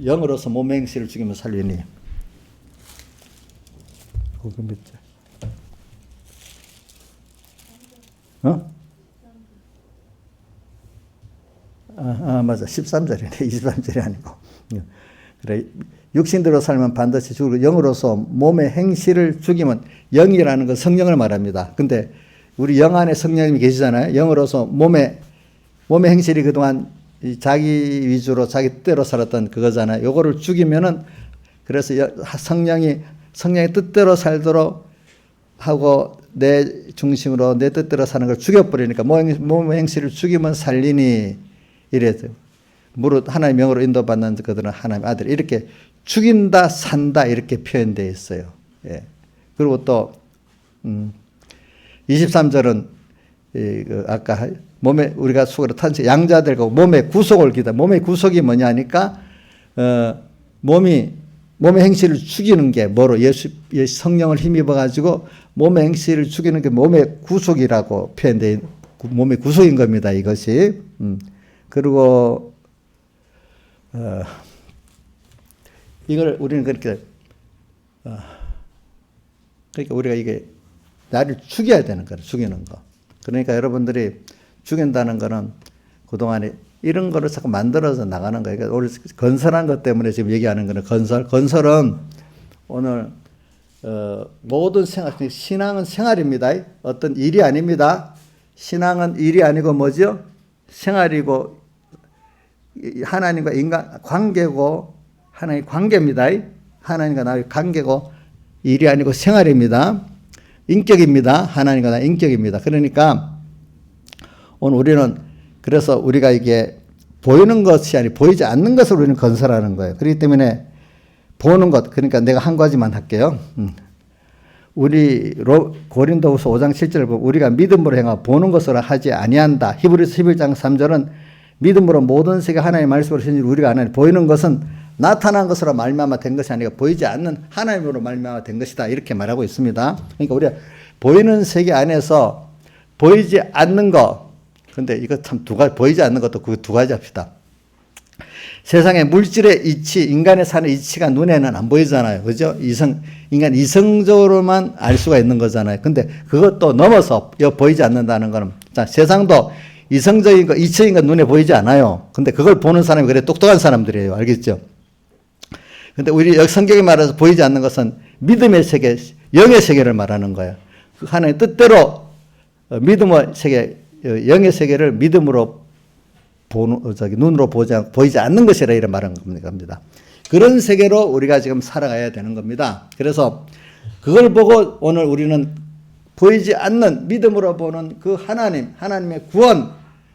영으로서 몸의 행실을 죽이며 살리니. 그거 몇 절? 맞아. 13절이네. 23절이 아니고. 그래. 육신대로 살면 반드시 죽을 영으로서 몸의 행실을 죽이면 영이라는 건 성령을 말합니다. 근데 우리 영 안에 성령님이 계시잖아요. 영으로서 몸의 행실이 그동안 자기 위주로 자기 뜻대로 살았던 그거잖아요. 요거를 죽이면은 그래서 성령의 뜻대로 살도록 하고 내 중심으로 내 뜻대로 사는 걸 죽여버리니까 몸의 행실을 죽이면 살리니 이래서 무릇 하나님의 영으로 인도받는 그들은 하나님의 아들 이렇게 죽인다 산다 이렇게 표현되어 있어요. 예. 그리고 또 23절은 아까 몸에 우리가 속으로 탄생 양자들과 몸의 구속을 기다. 몸의 구속이 뭐냐니까 몸의 행실을 죽이는 게 뭐로 예수 성령을 힘입어 가지고 몸의 행실을 죽이는 게 몸의 구속이라고 표현돼 몸의 구속인 겁니다. 이것이 그리고 이걸 우리는 그러니까 우리가 이게 나를 죽여야 되는 거예요. 죽이는 거. 그러니까 여러분들이 죽인다는 거는 그동안에 이런 거를 자꾸 만들어서 나가는 거예요. 그러니까 우리 건설한 것 때문에 지금 얘기하는 거는 건설은 오늘 모든 생활, 신앙은 생활입니다. 어떤 일이 아닙니다. 신앙은 일이 아니고 뭐죠? 생활이고 하나님과 인간 관계고 하나님 관계입니다. 하나님과 나의 관계고 일이 아니고 생활입니다. 인격입니다. 하나님과 나의 인격입니다. 그러니까 오늘 우리는 그래서 우리가 이게 보이는 것이 아니고 보이지 않는 것을 우리는 건설하는 거예요. 그렇기 때문에 보는 것, 그러니까 내가 한 가지만 할게요. 우리 고린도후서 5장 7절을 보면 우리가 믿음으로 행하고 보는 것으로 하지 아니한다. 히브리서 11장 3절은 믿음으로 모든 세계 하나님의 말씀으로 신지 우리가 안 하니 보이는 것은 나타난 것으로 말미암아 된 것이 아니라 보이지 않는 하나님으로 말미암아 된 것이다. 이렇게 말하고 있습니다. 그러니까 우리가 보이는 세계 안에서 보이지 않는 거. 근데 이거 참 보이지 않는 것도 그 두 가지 합시다. 세상의 물질의 이치, 인간의 사는 이치가 눈에는 안 보이잖아요. 그죠? 인간 이성적으로만 알 수가 있는 거잖아요. 근데 그것도 넘어서 보이지 않는다는 거는, 자, 세상도 이성적인 거, 이치적인 건 눈에 보이지 않아요. 근데 그걸 보는 사람이 그래 똑똑한 사람들이에요. 알겠죠? 근데 우리 성경이 말해서 보이지 않는 것은 믿음의 세계, 영의 세계를 말하는 거예요. 그 하나님의 뜻대로 믿음의 세계, 영의 세계를 믿음으로 눈으로 보이지 않는 것이라 이런 말하는 겁니다. 그런 세계로 우리가 지금 살아가야 되는 겁니다. 그래서 그걸 보고 오늘 우리는 보이지 않는 믿음으로 보는 그 하나님의 구원,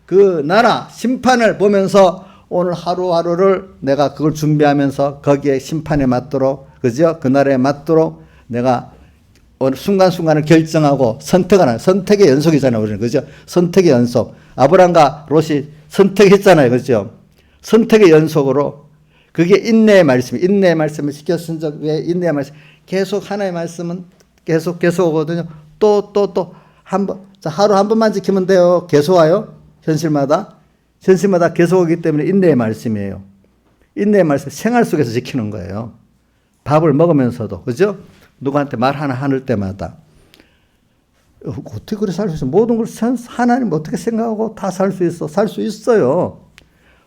그 나라, 심판을 보면서 오늘 하루하루를 내가 그걸 준비하면서 거기에 심판에 맞도록, 그죠? 그 나라에 맞도록 내가 어느 순간순간을 결정하고 선택하는, 선택의 연속이잖아요, 우리는. 그죠? 선택의 연속. 아브라함과 롯이 선택했잖아요. 그죠? 선택의 연속으로 그게 인내의 말씀을 지켰은 적 왜 인내의 말씀. 계속 하나의 말씀은 계속 오거든요. 또 한 번, 자, 하루 한 번만 지키면 돼요. 계속 와요. 현실마다 계속 오기 때문에 인내의 말씀이에요. 인내의 말씀 생활 속에서 지키는 거예요. 밥을 먹으면서도, 그죠? 누구한테 말 하나 하는 때마다. 어떻게 그렇게 살 수 있어? 모든 걸 하나님 어떻게 생각하고 다 살 수 있어? 살 수 있어요.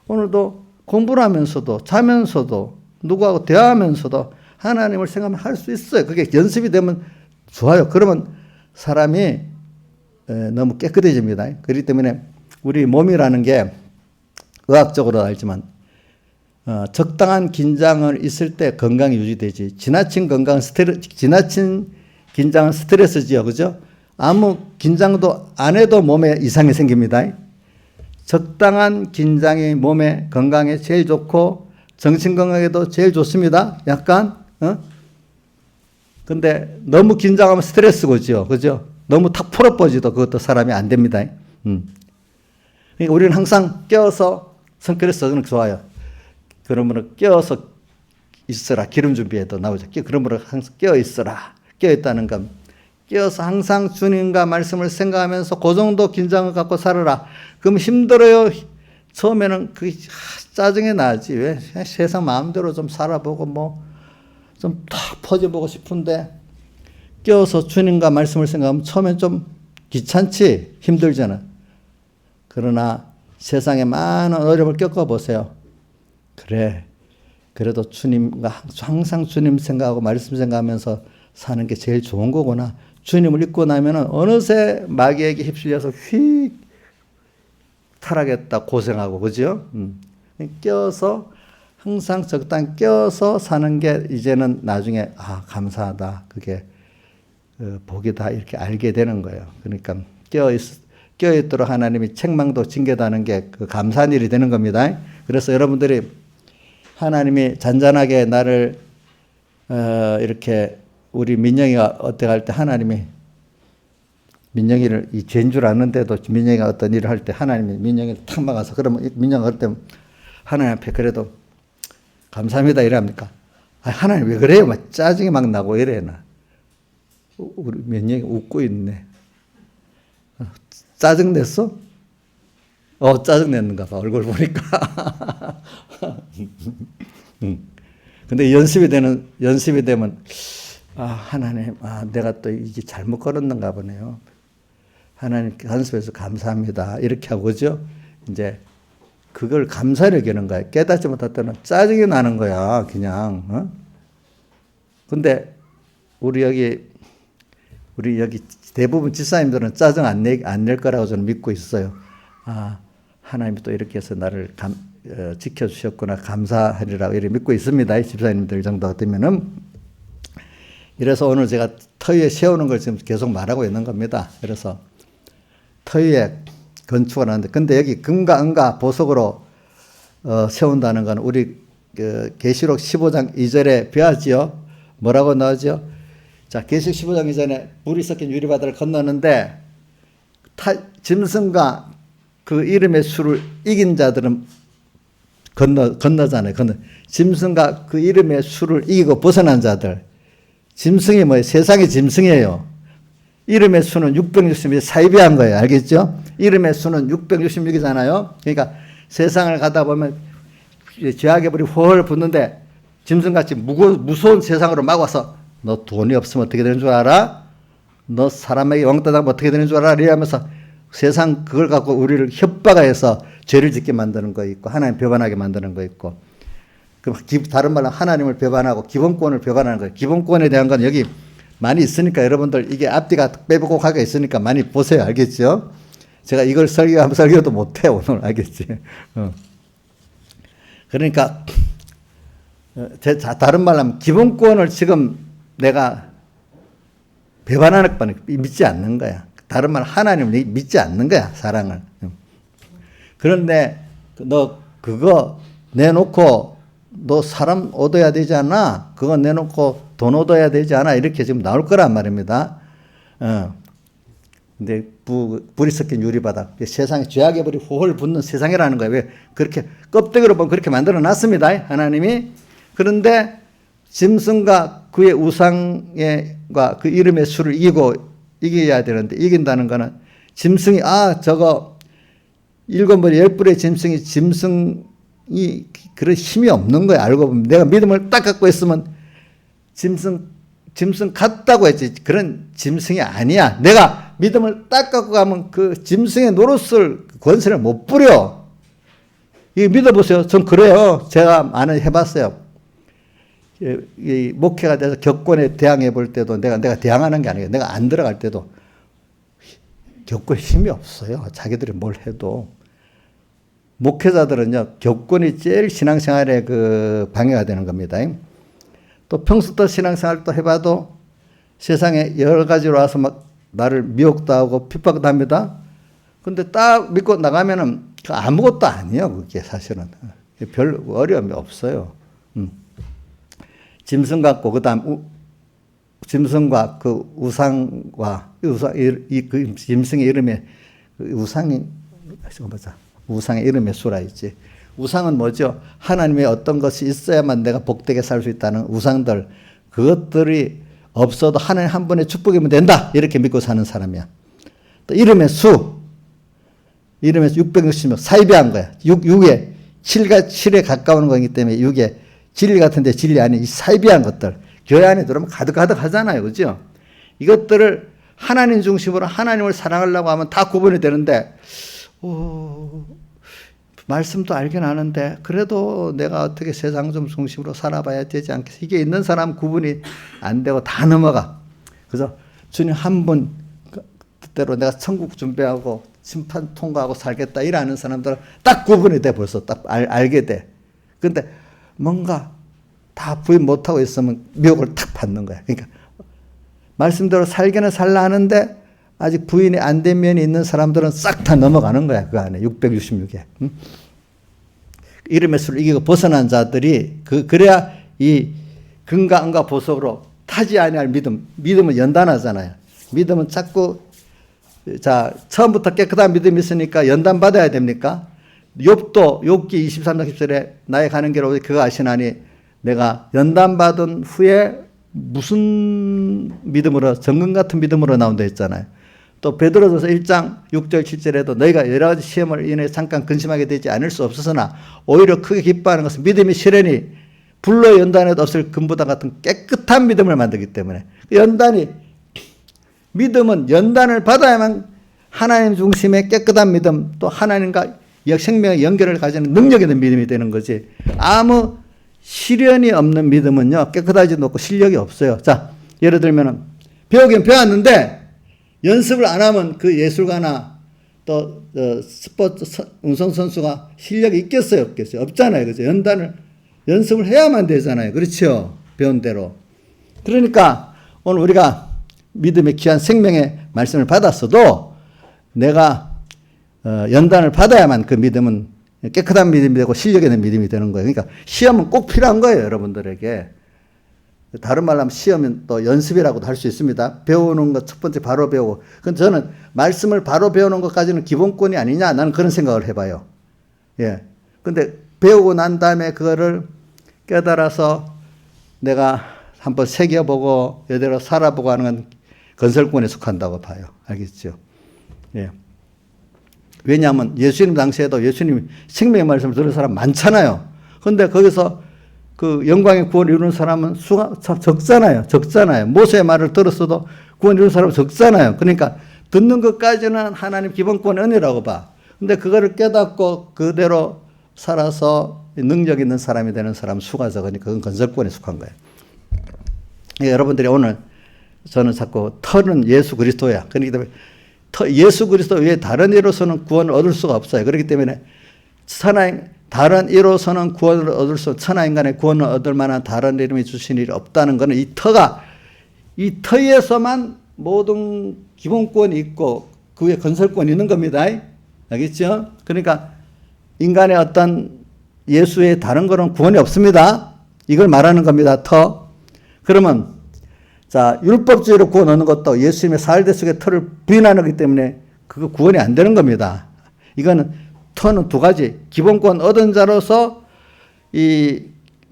오늘도 공부를 하면서도, 자면서도, 누구하고 대화하면서도 하나님을 생각하면 할 수 있어요. 그게 연습이 되면 좋아요. 그러면 사람이 너무 깨끗해집니다. 그렇기 때문에 우리 몸이라는 게 의학적으로 알지만 적당한 긴장을 있을 때 건강이 유지되지. 지나친 긴장은 스트레스지요. 그죠? 아무 긴장도 안 해도 몸에 이상이 생깁니다. 적당한 긴장이 몸에 건강에 제일 좋고 정신 건강에도 제일 좋습니다. 약간 근데 너무 긴장하면 스트레스고죠. 그죠? 너무 탁 풀어버지도 그것도 사람이 안 됩니다. 그러니까 우리는 항상 깨어서 성격을 써주는 게 좋아요. 그러므로 깨어서 있어라. 기름 준비해도 나오죠. 그러므로 항상 깨어 있어라. 깨어 있다는 건 깨어서 항상 주님과 말씀을 생각하면서 그 정도 긴장을 갖고 살아라. 그럼 힘들어요. 처음에는 그게 짜증이 나지. 왜 세상 마음대로 좀 살아보고 뭐 좀 탁 퍼져보고 싶은데 깨어서 주님과 말씀을 생각하면 처음엔 좀 귀찮지. 힘들잖아. 그러나 세상에 많은 어려움을 겪어보세요. 그래. 그래도 주님과 항상 주님 생각하고 말씀 생각하면서 사는 게 제일 좋은 거구나. 주님을 잊고 나면은 어느새 마귀에게 휩쓸려서 휙 타락했다 고생하고, 그죠? 껴서 항상 적당히 껴서 사는 게 이제는 나중에 감사하다. 그게 복이다. 이렇게 알게 되는 거예요. 그러니까 껴있도록 하나님이 책망도 징계다는 게 그 감사한 일이 되는 겁니다. 그래서 여러분들이 하나님이 잔잔하게 나를 이렇게 우리 민영이가 어떻게 할 때 하나님이 민영이를 이 죄인 줄 아는데도 민영이가 어떤 일을 할 때 하나님이 민영이를 탁 막아서 그러면 민영이가 그럴 때 하나님 앞에 그래도 감사합니다 이랍니까? 하나님 왜 그래요? 막 짜증이 막 나고 이래나. 우리 민영이 웃고 있네. 짜증 냈어? 짜증 냈는가 봐. 얼굴 보니까. 근데 연습이 되면 하나님, 내가 또 이게 잘못 걸었는가 보네요. 하나님 간섭해서 감사합니다. 이렇게 하고, 그죠? 이제 그걸 감사를 여기는 거야. 깨닫지 못할 때는 짜증이 나는 거야, 그냥. 근데 우리 여기 대부분 집사님들은 짜증 안 낼 거라고 저는 믿고 있어요. 하나님이 또 이렇게 해서 나를 지켜주셨구나, 감사하리라고 이렇게 믿고 있습니다. 집사님들 정도 되면은. 이래서 오늘 제가 터 위에 세우는 걸 지금 계속 말하고 있는 겁니다. 그래서 터 위에 건축을 하는데, 근데 여기 금과 은과 보석으로 세운다는 건 우리 계시록 15장 2절에 배웠지요. 뭐라고 나오죠? 자, 계시록 15장 2절에 물이 섞인 유리바다를 건너는데 짐승과 그 이름의 수를 이긴 자들은 건너잖아요. 짐승과 그 이름의 수를 이기고 벗어난 자들. 짐승이 뭐예요? 세상의 짐승이에요. 이름의 수는 666이 사이비한 거예요. 알겠죠? 이름의 수는 666이잖아요. 그러니까 세상을 가다 보면 죄악의 불이 훨 붙는데 짐승같이 무서운 세상으로 막 와서 너 돈이 없으면 어떻게 되는 줄 알아? 너 사람에게 왕따 당하면 어떻게 되는 줄 알아? 이러면서 세상 그걸 갖고 우리를 협박해서 죄를 짓게 만드는 거 있고 하나님 배반하게 만드는 거 있고, 다른 말로 하나님을 배반하고 기본권을 배반하는 거예요. 기본권에 대한 건 여기 많이 있으니까 여러분들 이게 앞뒤가 빼곡하게 있으니까 많이 보세요. 알겠죠? 제가 이걸 설교하면 설교도 못해 오늘. 알겠지? 그러니까 다른 말로 하면 기본권을 지금 내가 배반하는 건 믿지 않는 거야. 다른 말 하나님을 믿지 않는 거야. 사랑을. 그런데 너 그거 내놓고 너 사람 얻어야 되지 않아? 그거 내놓고 돈 얻어야 되지 않아? 이렇게 지금 나올 거란 말입니다. 근데 불이 섞인 유리바다. 세상에 죄악의 불이 홀 붙는 세상이라는 거예요. 왜? 그렇게 껍데기로 보면 그렇게 만들어 놨습니다. 하나님이. 그런데 짐승과 그의 우상과 그 이름의 수를 이겨야 되는데, 이긴다는 거는 짐승이 저거 7벌 10뿔의 짐승이 그런 힘이 없는 거야. 알고 보면 내가 믿음을 딱 갖고 있으면 짐승 같다고 했지. 그런 짐승이 아니야. 내가 믿음을 딱 갖고 가면 그 짐승의 노릇을 권세를 못 부려. 이거 믿어보세요. 전 그래요. 제가 많이 해봤어요. 이 목회가 돼서 격권에 대항해 볼 때도 내가 대항하는 게 아니에요. 내가 안 들어갈 때도 격권에 힘이 없어요. 자기들이 뭘 해도. 목회자들은요, 격권이 제일 신앙생활에 방해가 되는 겁니다. 또 평소 때 신앙생활 또 해봐도 세상에 여러 가지로 와서 막 나를 미혹도 하고 핍박도 합니다. 근데 딱 믿고 나가면은 아무것도 아니에요. 그게 사실은. 별 어려움이 없어요. 짐승 같고, 그 다음, 짐승과 그 우상과, 그 짐승의 이름에, 우상이, 보자. 우상의 이름의 수라 있지. 우상은 뭐죠? 하나님의 어떤 것이 있어야만 내가 복되게 살 수 있다는 우상들, 그것들이 없어도 하나님 한 분의 축복이면 된다. 이렇게 믿고 사는 사람이야. 또 이름의 수, 이름에서 666, 사이비한 거야. 6에, 7에 가까운 거기 때문에 6에 진리 같은데 진리 아닌 이 사이비한 것들. 교회 안에 들어오면 가득가득 하잖아요. 그죠? 이것들을 하나님 중심으로 하나님을 사랑하려고 하면 다 구분이 되는데, 말씀도 알긴 아는데 그래도 내가 어떻게 세상 좀 중심으로 살아봐야 되지 않겠어. 이게 있는 사람 구분이 안 되고 다 넘어가. 그래서 주님 한 분 뜻대로 내가 천국 준비하고 심판 통과하고 살겠다 이라는 사람들은 딱 구분이 돼. 벌써 딱 알게 돼. 근데 뭔가 다 부인 못하고 있으면 미혹을 탁 받는 거야. 그러니까 말씀대로 살기는 살라 하는데 아직 부인이 안 된 면이 있는 사람들은 싹 다 넘어가는 거야. 그 안에 666에. 이름의 수를 이기고 벗어난 자들이 그래야 이 근과 은과 보석으로 타지 아니할 믿음은 연단하잖아요. 믿음은 자꾸 처음부터 깨끗한 믿음이 있으니까 연단 받아야 됩니까? 욥기 23장 10절에 나의 가는 길 오직 그가 아시나니 내가 연단 받은 후에 무슨 믿음으로 정금 같은 믿음으로 나온다 했잖아요. 또 베드로전서 1장 6절 7절에도 너희가 여러 가지 시험을 인해 잠깐 근심하게 되지 않을 수 없었으나 오히려 크게 기뻐하는 것은 믿음이 시련이 불로 연단해도 없을 금보다 같은 깨끗한 믿음을 만들기 때문에 믿음은 연단을 받아야만 하나님 중심의 깨끗한 믿음 또 하나님과 생명의 연결을 가지는 능력 있는 믿음이 되는 거지. 아무 시련이 없는 믿음은요 깨끗하지도 않고 실력이 없어요. 자, 예를 들면은 배우긴 배웠는데 연습을 안 하면 그 예술가나 또 스포츠 운송선수가 실력이 있겠어요? 없겠어요? 없잖아요. 그죠? 연습을 해야만 되잖아요. 그렇죠? 배운 대로. 그러니까 오늘 우리가 믿음의 귀한 생명의 말씀을 받았어도 내가 연단을 받아야만 그 믿음은 깨끗한 믿음이 되고 실력 있는 믿음이 되는 거예요. 그러니까 시험은 꼭 필요한 거예요. 여러분들에게. 다른 말로 하면 시험은 또 연습이라고도 할 수 있습니다. 배우는 것 첫 번째 바로 배우고. 근데 저는 말씀을 바로 배우는 것까지는 기본권이 아니냐 나는 그런 생각을 해봐요. 예. 근데 배우고 난 다음에 그거를 깨달아서 내가 한번 새겨보고 이대로 살아보고 하는 건 건설권에 속한다고 봐요. 알겠죠? 예. 왜냐하면 예수님 당시에도 예수님 생명의 말씀을 들은 사람 많잖아요. 근데 거기서 그 영광의 구원을 이루는 사람은 수가 적잖아요. 모세의 말을 들었어도 구원 이루는 사람은 적잖아요. 그러니까 듣는 것까지는 하나님 기본권의 은혜라고 봐. 근데 그거를 깨닫고 그대로 살아서 능력 있는 사람이 되는 사람은 수가 적으니까 그건 건설권에 속한 거예요. 여러분들이 오늘 저는 자꾸 터는 예수 그리스도야. 그렇기 때문에 예수 그리스도 외에 다른 이로서는 구원을 얻을 수가 없어요. 그렇기 때문에 다른 이로서는 구원을 얻을 수, 천하인간의 구원을 얻을 만한 다른 이름이 주신 일이 없다는 것은 이 터에서만 모든 기본권이 있고 그 위에 건설권이 있는 겁니다. 알겠죠? 그러니까 인간의 어떤 예수의 다른 거는 구원이 없습니다. 이걸 말하는 겁니다. 그러면 자, 율법주의로 구원 얻는 것도 예수님의 사흘대 속의 터를 부인하는 거기 때문에 그거 구원이 안 되는 겁니다. 이거는 터는 두 가지. 기본권 얻은 자로서 이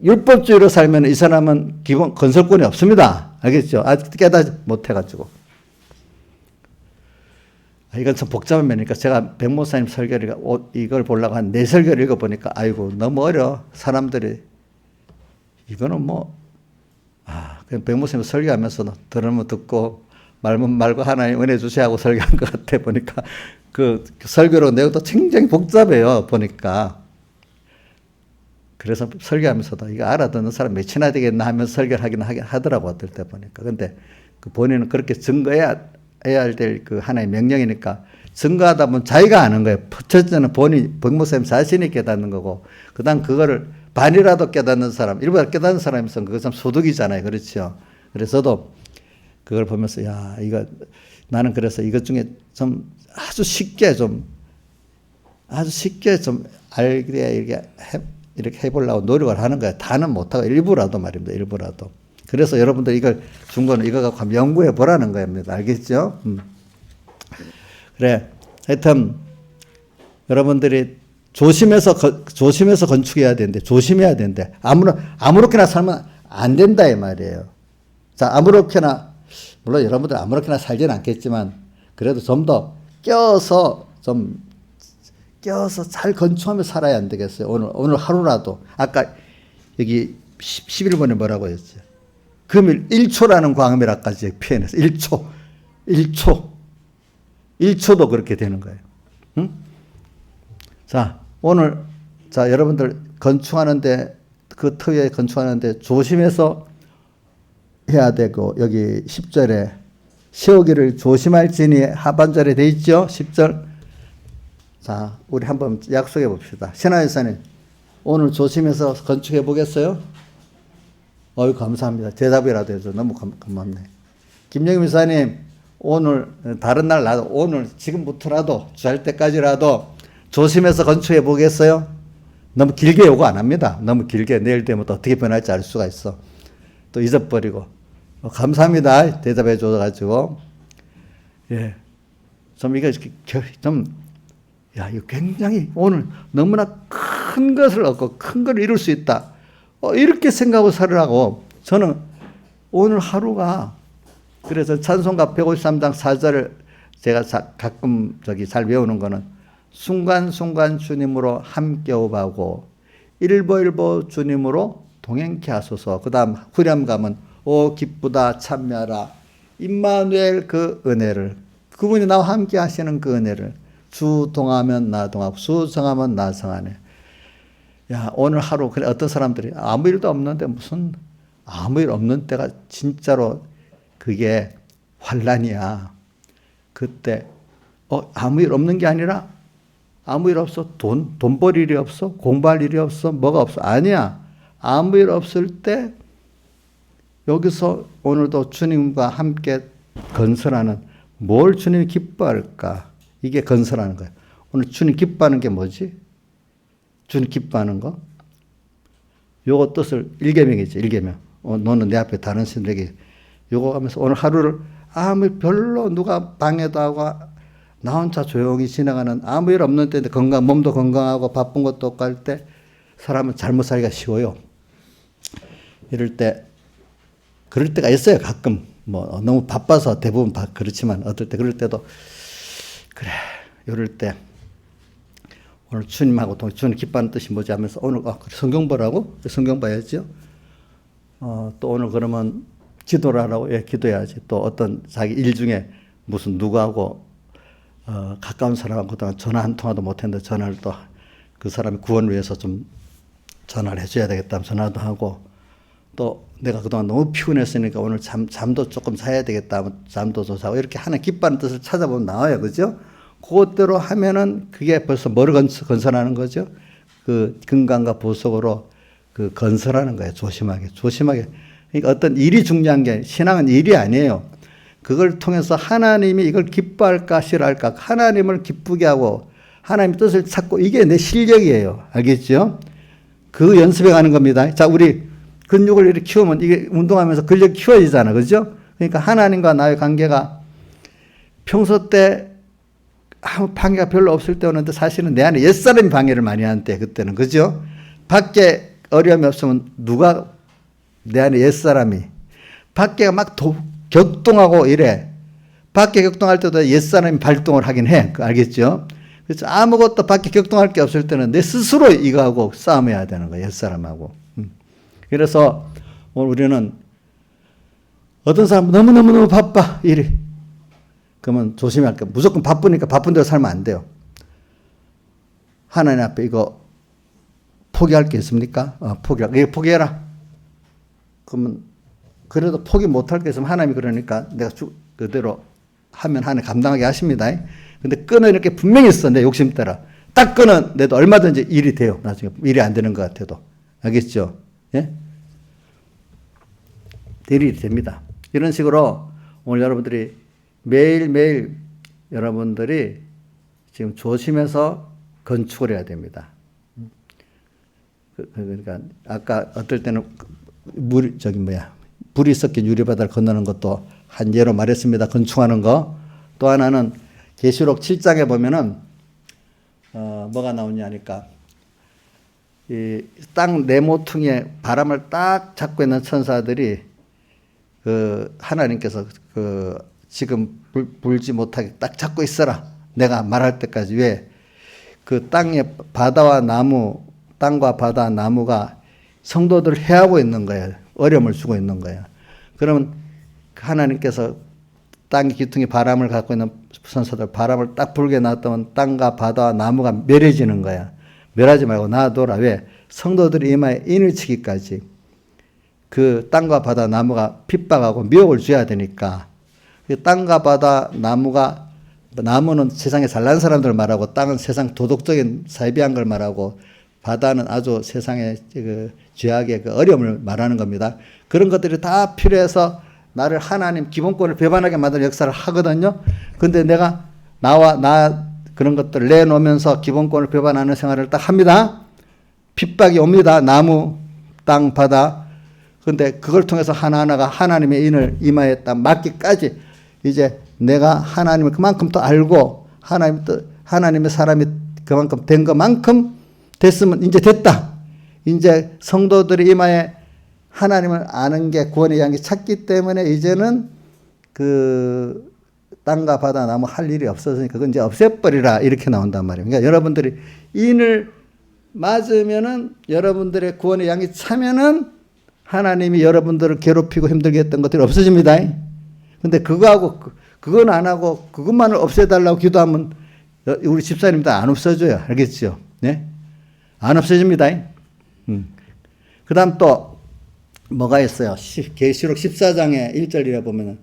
율법주의로 살면 이 사람은 기본 건설권이 없습니다. 알겠죠? 아직 깨닫지 못해가지고. 이건 참 복잡한 면이니까 제가 백 목사님 설교를 이걸 보려고 한 4설교를 읽어보니까 아이고 너무 어려워. 사람들이 이거는 그냥 백 목사님 설교하면서 들으면 듣고 말면 말고 하나님 은혜 주시 하고 설교한 것 같아. 보니까 그 설교로 내용도 굉장히 복잡해요. 보니까. 그래서 설교하면서도 이거 알아듣는 사람 몇이나 되겠나 하면서 설교를 하긴 하더라고. 어떨 때 보니까. 근데 그 본인은 그렇게 증거해야 될 그 하나의 명령이니까 증거하다 보면 자기가 아는 거예요. 첫째는 백 목사님 자신이 깨닫는 거고, 그 다음 그거를 반이라도 깨닫는 사람, 일부러 깨닫는 사람이 있으면 그거 참 소득이잖아요. 그렇죠. 그래서 저도 그걸 보면서, 나는 그래서 이것 중에 좀 아주 쉽게 좀 알게 이렇게 해보려고 노력을 하는 거예요. 다는 못하고 일부라도 말입니다. 일부라도. 그래서 여러분들 이걸 준 거는 이거 갖고 한번 연구해 보라는 겁니다. 알겠죠? 그래. 하여튼 여러분들이 조심해서 건축해야 되는데, 조심해야 되는데, 아무렇게나 살면 안 된다 이 말이에요. 자, 아무렇게나, 물론 여러분들 아무렇게나 살지는 않겠지만, 그래도 좀 더 껴서 잘 건축하며 살아야 안 되겠어요. 오늘 하루라도. 아까 여기 11번에 뭐라고 했죠? 금일 1초라는 광음이라까지 표현해서 1초도 그렇게 되는 거예요. 응? 자, 여러분들 건축하는데, 그 터위에 건축하는데 조심해서 해야 되고, 여기 10절에 세우기를 조심할지니 하반절에 돼 있죠? 10절. 자, 우리 한번 약속해 봅시다. 신하 여사님, 오늘 조심해서 건축해 보겠어요? 감사합니다. 대답이라도 해줘. 너무 고맙네. 김영임 이사님, 오늘 다른 날 나도 오늘 지금부터라도 잘 때까지라도 조심해서 건축해 보겠어요? 너무 길게 요구 안 합니다. 너무 길게 내일 되면 또 어떻게 변할지 알 수가 있어. 또 잊어버리고. 감사합니다. 대답해 줘가지고. 예. 이거 굉장히 오늘 너무나 큰 것을 얻고 큰 걸 이룰 수 있다. 이렇게 생각하고 살으라고. 저는 오늘 하루가, 그래서 찬송가 153장 4절을 제가 가끔 잘 외우는 거는, 순간순간 주님으로 함께 오바고 일보일보 주님으로 동행케 하소서. 그 다음 후렴감은 오 기쁘다 참여하라 임마누엘 그 은혜를, 그분이 나와 함께 하시는 그 은혜를, 주 동하면 나 동하고 주 정하면 나 정하네. 오늘 하루, 그래, 어떤 사람들이 아무 일도 없는데 무슨 아무 일 없는 때가 진짜로 그게 환란이야. 그때 아무 일 없는 게 아니라 아무 일 없어. 돈 벌 일이 없어. 공부할 일이 없어. 뭐가 없어. 아니야. 아무 일 없을 때 여기서 오늘도 주님과 함께 건설하는, 뭘 주님이 기뻐할까? 이게 건설하는 거예요. 오늘 주님 기뻐하는 게 뭐지? 주님 기뻐하는 거? 요거 뜻을 일계명이지. 일계명. 너는 내 앞에 다른 신들에게 요거 하면서 오늘 하루를 별로 누가 방해도 하고 나 혼자 조용히 지나가는, 아무 일 없는 때인데 몸도 건강하고 바쁜 것도 없고 할 때 사람은 잘못 살기가 쉬워요. 그럴 때가 있어요. 가끔 너무 바빠서 대부분 그렇지만 어떨 때 그럴 때도 그래. 이럴 때 오늘 주님하고 주님 기뻐하는 뜻이 뭐지 하면서 오늘 성경 보라고? 성경 봐야죠. 또 오늘 그러면 기도를 하라고? 예, 기도해야지. 또 어떤 자기 일 중에 무슨 누구하고 가까운 사람하고 그동안 전화 한 통화도 못했는데 전화를 또 그 사람의 구원을 위해서 좀 전화를 해줘야 되겠다 전화도 하고, 또 내가 그동안 너무 피곤했으니까 오늘 잠도 조금 자야 되겠다 하면 잠도 좀 자고, 이렇게 하는 기뻐하는 뜻을 찾아보면 나와요. 그죠? 그것대로 하면은 그게 벌써 뭐를 건설하는 거죠? 그 건강과 보석으로 그 건설하는 거예요. 조심하게. 그러니까 어떤 일이 중요한 게, 신앙은 일이 아니에요. 그걸 통해서 하나님이 이걸 기뻐할까 싫어할까, 하나님을 기쁘게 하고 하나님의 뜻을 찾고, 이게 내 실력이에요. 알겠죠? 그 연습해 가는 겁니다. 자, 우리 근육을 이렇게 키우면 이게 운동하면서 근력이 키워지잖아. 그죠? 그러니까 하나님과 나의 관계가 평소 때 아무 방해가 별로 없을 때 오는데, 사실은 내 안에 옛사람이 방해를 많이 하는데, 그때는. 그죠? 밖에 어려움이 없으면 누가, 내 안에 옛사람이 밖에가 막 격동하고 이래. 밖에 격동할 때도 옛사람이 발동을 하긴 해. 알겠죠? 그래서 아무것도 밖에 격동할 게 없을 때는 내 스스로 이거하고 싸움해야 되는 거야. 옛사람하고. 그래서 오늘 우리는 어떤 사람은 너무너무 바빠. 이래. 그러면 조심해야 할 게 무조건 바쁘니까 바쁜 대로 살면 안 돼요. 하나님 앞에 이거 포기할 게 있습니까? 포기해라. 그러면 그래도 포기 못할 게 있으면 하나님이 그러니까 내가 그대로 하면 하나님 감당하게 하십니다. 근데 끈은 이렇게 분명히 있어. 내 욕심 따라. 딱 끈은 내도 얼마든지 일이 돼요. 나중에 일이 안 되는 것 같아도. 알겠죠? 예? 일이 됩니다. 이런 식으로 오늘 여러분들이 매일매일 여러분들이 지금 조심해서 건축을 해야 됩니다. 그러니까 아까 어떨 때는 불이 섞인 유리바다를 건너는 것도 한 예로 말했습니다. 건축하는 거. 또 하나는 계시록 7장에 보면은 뭐가 나오냐니까 이 땅 네모퉁이에 바람을 딱 잡고 있는 천사들이 그 하나님께서 그 지금 불지 못하게 딱 잡고 있어라. 내가 말할 때까지. 왜? 그 땅의 바다와 나무, 땅과 바다, 나무가 성도들을 해하고 있는 거예요. 어려움을 주고 있는 거예요. 그러면 하나님께서 땅의 기둥에 바람을 갖고 있는 선사들 바람을 딱 불게 놔두면 땅과 바다와 나무가 멸해지는 거야. 멸하지 말고 놔둬라. 왜? 성도들이 이마에 인을 치기까지 그 땅과 바다 나무가 핍박하고 미혹을 줘야 되니까 그 땅과 바다 나무는 세상에 잘난 사람들 말하고 땅은 세상 도덕적인 사이비한 걸 말하고 바다는 아주 세상의 그 죄악의 그 어려움을 말하는 겁니다. 그런 것들이 다 필요해서 나를 하나님 기본권을 배반하게 만드는 역사를 하거든요. 근데 내가 나 그런 것들을 내놓으면서 기본권을 배반하는 생활을 딱 합니다. 핍박이 옵니다. 나무, 땅, 바다. 근데 그걸 통해서 하나하나가 하나님의 인을 이마에 딱 맞기까지 이제 내가 하나님을 그만큼 또 알고 하나님의 사람이 그만큼 된 것만큼 됐으면 이제 됐다. 이제 성도들이 이마에 하나님을 아는 게 구원의 양이 찼기 때문에 이제는 그 땅과 바다 나무 할 일이 없어지니까 그건 이제 없애버리라 이렇게 나온단 말이에요. 그러니까 여러분들이 인을 맞으면은 여러분들의 구원의 양이 차면은 하나님이 여러분들을 괴롭히고 힘들게 했던 것들이 없어집니다. 근데 그건 안 하고 그것만을 없애달라고 기도하면 우리 집사님도 안 없어져요. 알겠죠? 네? 안 없어집니다. 그 다음 또 뭐가 있어요? 계시록 14장의 1절이라 보면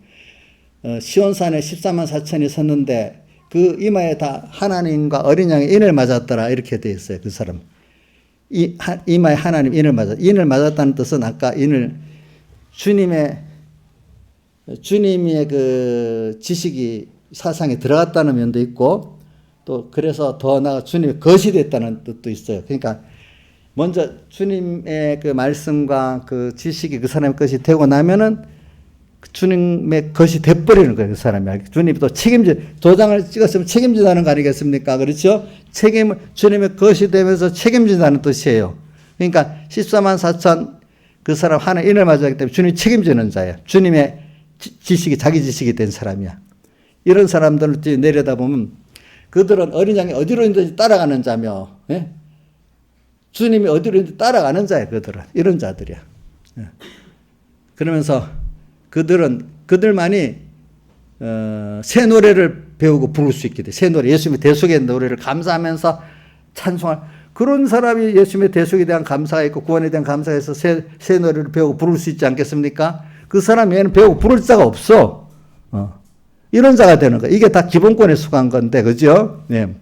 시온산에 14만 4천이 섰는데 그 이마에 다 하나님과 어린 양의 인을 맞았더라 이렇게 되어 있어요. 그 사람. 이마에 하나님 인을 맞았다는 뜻은 아까 인을 주님의 그 지식이 사상에 들어갔다는 면도 있고 또 그래서 더 나아가 주님의 것이 됐다는 뜻도 있어요. 그러니까 먼저 주님의 그 말씀과 그 지식이 그 사람의 것이 되고 나면은 주님의 것이 돼버리는 거예요. 그 사람이. 주님이 또 도장을 찍었으면 책임진다는 거 아니겠습니까? 그렇죠? 주님의 것이 되면서 책임진다는 뜻이에요. 그러니까 14만 4천 그 사람 하나 인을 맞았기 때문에 주님이 책임지는 자예요. 주님의 지식이 자기 지식이 된 사람이야. 이런 사람들을 내려다보면 그들은 어린 양이 어디로 있는지 따라가는 자며, 예? 주님이 어디로 있는지 따라가는 자예요. 그들은. 이런 자들이야. 예. 그러면서 그들만이 새 노래를 배우고 부를 수 있게 돼. 새 노래, 예수님의 대속의 노래를 감사하면서 찬송할 그런 사람이 예수님의 대속에 대한 감사가 있고 구원에 대한 감사가 있어서 새 노래를 배우고 부를 수 있지 않겠습니까? 그 사람 외에는 배우고 부를 자가 없어. 이런 자가 되는 거야. 이게 다 기본권에 속한 건데, 그죠? 네.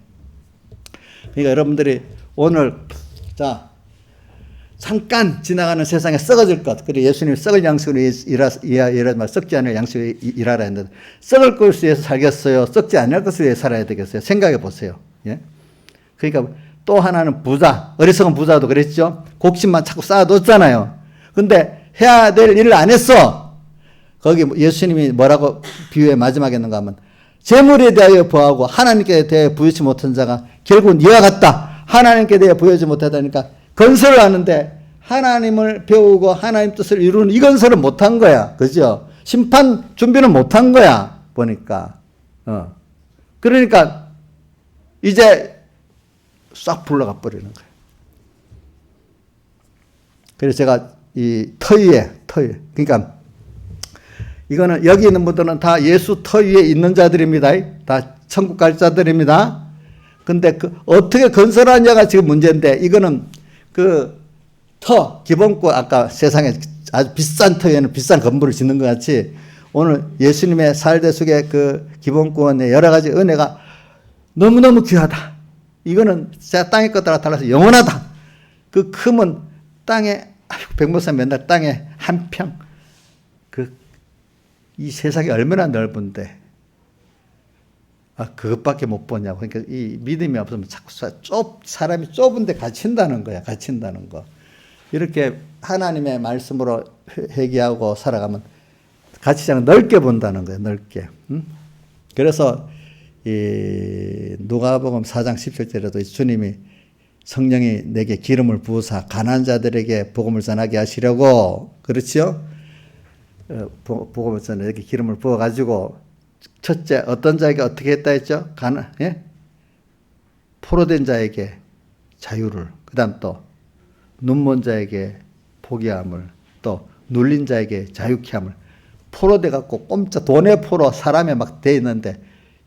그러니까 여러분들이 오늘, 잠깐 지나가는 세상에 썩어질 것. 그리고 예수님이 썩을 양식으로 썩지 않을 양식으로 일하라 했는데, 썩을 것을 위해서 살겠어요? 썩지 않을 것을 위해 살아야 되겠어요? 생각해 보세요. 예? 그러니까 또 하나는 부자. 어리석은 부자도 그랬죠? 곡식만 자꾸 쌓아뒀잖아요. 근데 해야 될 일을 안 했어. 거기 예수님이 뭐라고 비유에 마지막에 했는가 하면 재물에 대하여 부하고 하나님께 대하여 부여치 못한 자가 결국은 이와 같다. 하나님께 대하여 부여치 못하다니까 건설을 하는데 하나님을 배우고 하나님 뜻을 이루는 이 건설은 못한 거야. 그죠? 심판 준비는 못한 거야. 보니까. 그러니까 이제 싹 불러가 버리는 거예요. 그래서 제가 이 터 위에, 그러니까 이거는 여기 있는 분들은 다 예수 터 위에 있는 자들입니다. 다 천국 갈 자들입니다. 근데 그 어떻게 건설하냐가 지금 문제인데, 이거는 그 터, 기본권, 아까 세상에 아주 비싼 터에는 비싼 건물을 짓는 것 같이 오늘 예수님의 살대 속의 그 기본권의 여러 가지 은혜가 너무너무 귀하다. 이거는 제가 땅의 것들과 달라서 영원하다. 그 금은 땅에, 백모사 맨날 땅에 한 평. 이 세상이 얼마나 넓은데, 그것밖에 못 보냐고. 그러니까 이 믿음이 없으면 자꾸 사람이 좁은데 갇힌다는 거야. 갇힌다는 거. 이렇게 하나님의 말씀으로 회개하고 살아가면 갇히지 않고 넓게 본다는 거예요. 넓게. 그래서 이 누가복음 4장 17절에도 주님이 성령이 내게 기름을 부으사 가난한 자들에게 복음을 전하게 하시려고, 그렇지요? 복음을 전하게 이렇게 기름을 부어가지고, 첫째 어떤 자에게 어떻게 했다 했죠? 포로된 자에게 자유를, 그 다음 또 눈먼 자에게 포기함을, 또 눌린 자에게 자유케 함을. 포로돼 갖고 돈의 포로 사람에 막 돼 있는데,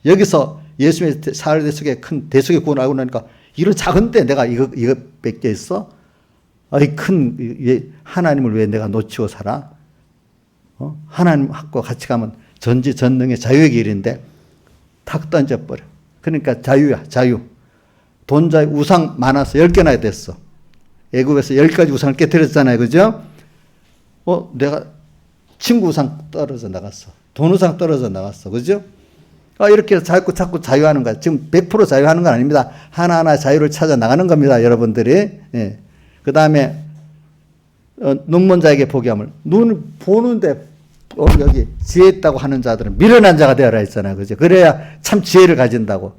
여기서 예수님의 사흘 속에 큰 대속의 구원을 알고 나니까, 이런 작은데 내가 이거 뺏겨 있어? 큰 하나님을 왜 내가 놓치고 살아? 하나님하고 같이 가면 전지전능의 자유의 길인데 탁 던져버려. 그러니까 자유야, 자유. 돈 자유, 우상 많아서 10개나 됐어. 애굽에서 10가지 우상을 깨뜨렸잖아요. 그죠? 내가 친구 우상 떨어져 나갔어. 돈 우상 떨어져 나갔어. 그죠? 이렇게 자꾸 자유하는 거야. 지금 100% 자유하는 건 아닙니다. 하나하나 자유를 찾아 나가는 겁니다. 여러분들이. 예. 그 다음에 눈먼 자에게 포기함을. 눈을 보는데 여기 지혜 있다고 하는 자들은 미련한 자가 되어라 했잖아요. 그죠? 그래야 참 지혜를 가진다고.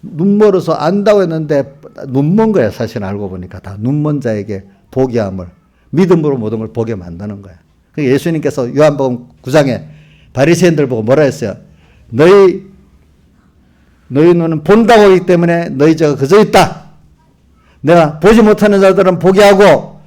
눈 멀어서 안다고 했는데 눈먼 거야. 사실 알고 보니까 다 눈먼 자에게 포기함을, 믿음으로 모든 걸 보게 만드는 거야. 예수님께서 요한복음 9장에 바리새인들 보고 뭐라 했어요? 너희 눈은 본다고 하기 때문에 너희 죄가 그저 있다. 내가 보지 못하는 자들은 보게 하고,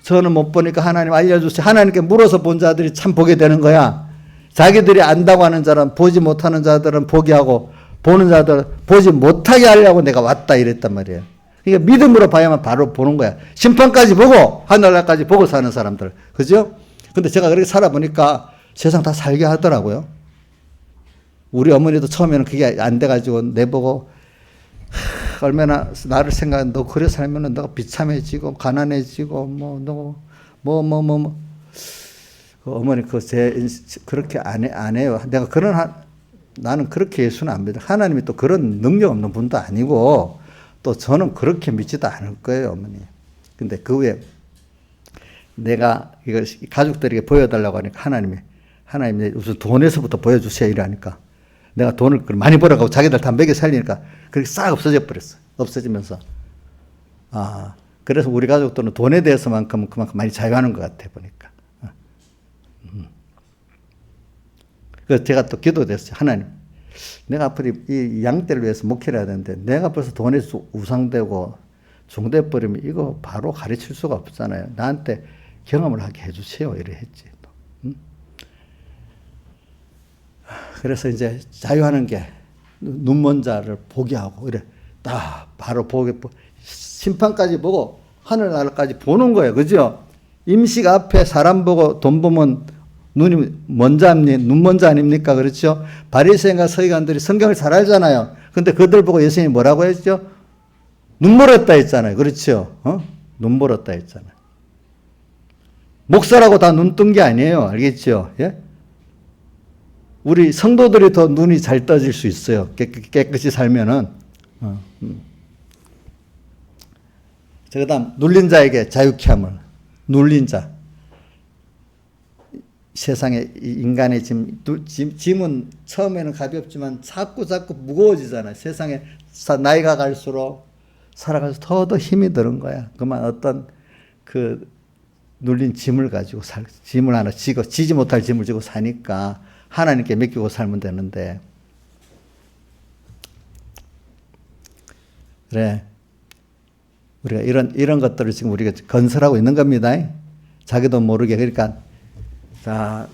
저는 못 보니까 하나님 알려주세요. 하나님께 물어서 본 자들이 참 보게 되는 거야. 자기들이 안다고 하는 자는, 보지 못하는 자들은 보게 하고, 보는 자들은 보지 못하게 하려고 내가 왔다 이랬단 말이에요. 그러니까 믿음으로 봐야만 바로 보는 거야. 심판까지 보고 하늘나라까지 보고 사는 사람들. 그죠? 근데 제가 그렇게 살아보니까 세상 다 살게 하더라고요. 우리 어머니도 처음에는 그게 안 돼가지고 내보고 얼마나 나를 생각해. 너 그래 살면은 너가 비참해지고 가난해지고 어머니 그렇게 안 해요. 내가 나는 그렇게 예수는 안 믿어. 하나님이 또 그런 능력 없는 분도 아니고 또 저는 그렇게 믿지도 않을 거예요, 어머니. 근데 그 후에 내가 이걸 가족들에게 보여달라고 하니까 하나님이 우선 돈에서부터 보여주세요 이러니까 내가 돈을 많이 벌어가고 자기들 다 먹여 살리니까 그렇게 싹 없어져 버렸어. 없어지면서 그래서 우리 가족들은 돈에 대해서만큼은 그만큼 많이 자유하는 것 같아 보니까. 그래서 제가 또 기도됐어요. 하나님, 내가 앞으로 이 양떼를 위해서 목회를 해야 되는데 내가 벌써 돈에서 우상되고 종돼 버리면 이거 바로 가르칠 수가 없잖아요. 나한테 경험을 하게 해주세요. 이래 했지. 그래서 이제 자유하는 게 눈먼 자를 보게 하고 이래 딱 바로 심판까지 보고 하늘나라까지 보는 거예요. 그죠? 임식 앞에 사람 보고 돈 보면 눈이 눈먼 자 아닙니까? 그렇죠? 바리새인과 서기관들이 성경을 잘 알잖아요. 근데 그들 보고 예수님이 뭐라고 했죠? 눈멀었다 했잖아요. 그렇죠? 눈 멀었다 했잖아요. 목사라고 다 눈 뜬 게 아니에요. 알겠죠? 예? 우리 성도들이 더 눈이 잘 떠질 수 있어요. 깨끗이 살면은. 그 다음, 눌린 자에게 자유케 함을. 눌린 자. 세상에 인간의 짐은 처음에는 가볍지만 자꾸 무거워지잖아요. 세상에 나이가 갈수록 살아가서 더 힘이 드는 거야. 그만 어떤 눌린 짐을 가지고 짐을 하나 지지 못할 짐을 지고 사니까 하나님께 맡기고 살면 되는데. 그래. 우리가 이런 것들을 지금 우리가 건설하고 있는 겁니다. 자기도 모르게. 그러니까, 자,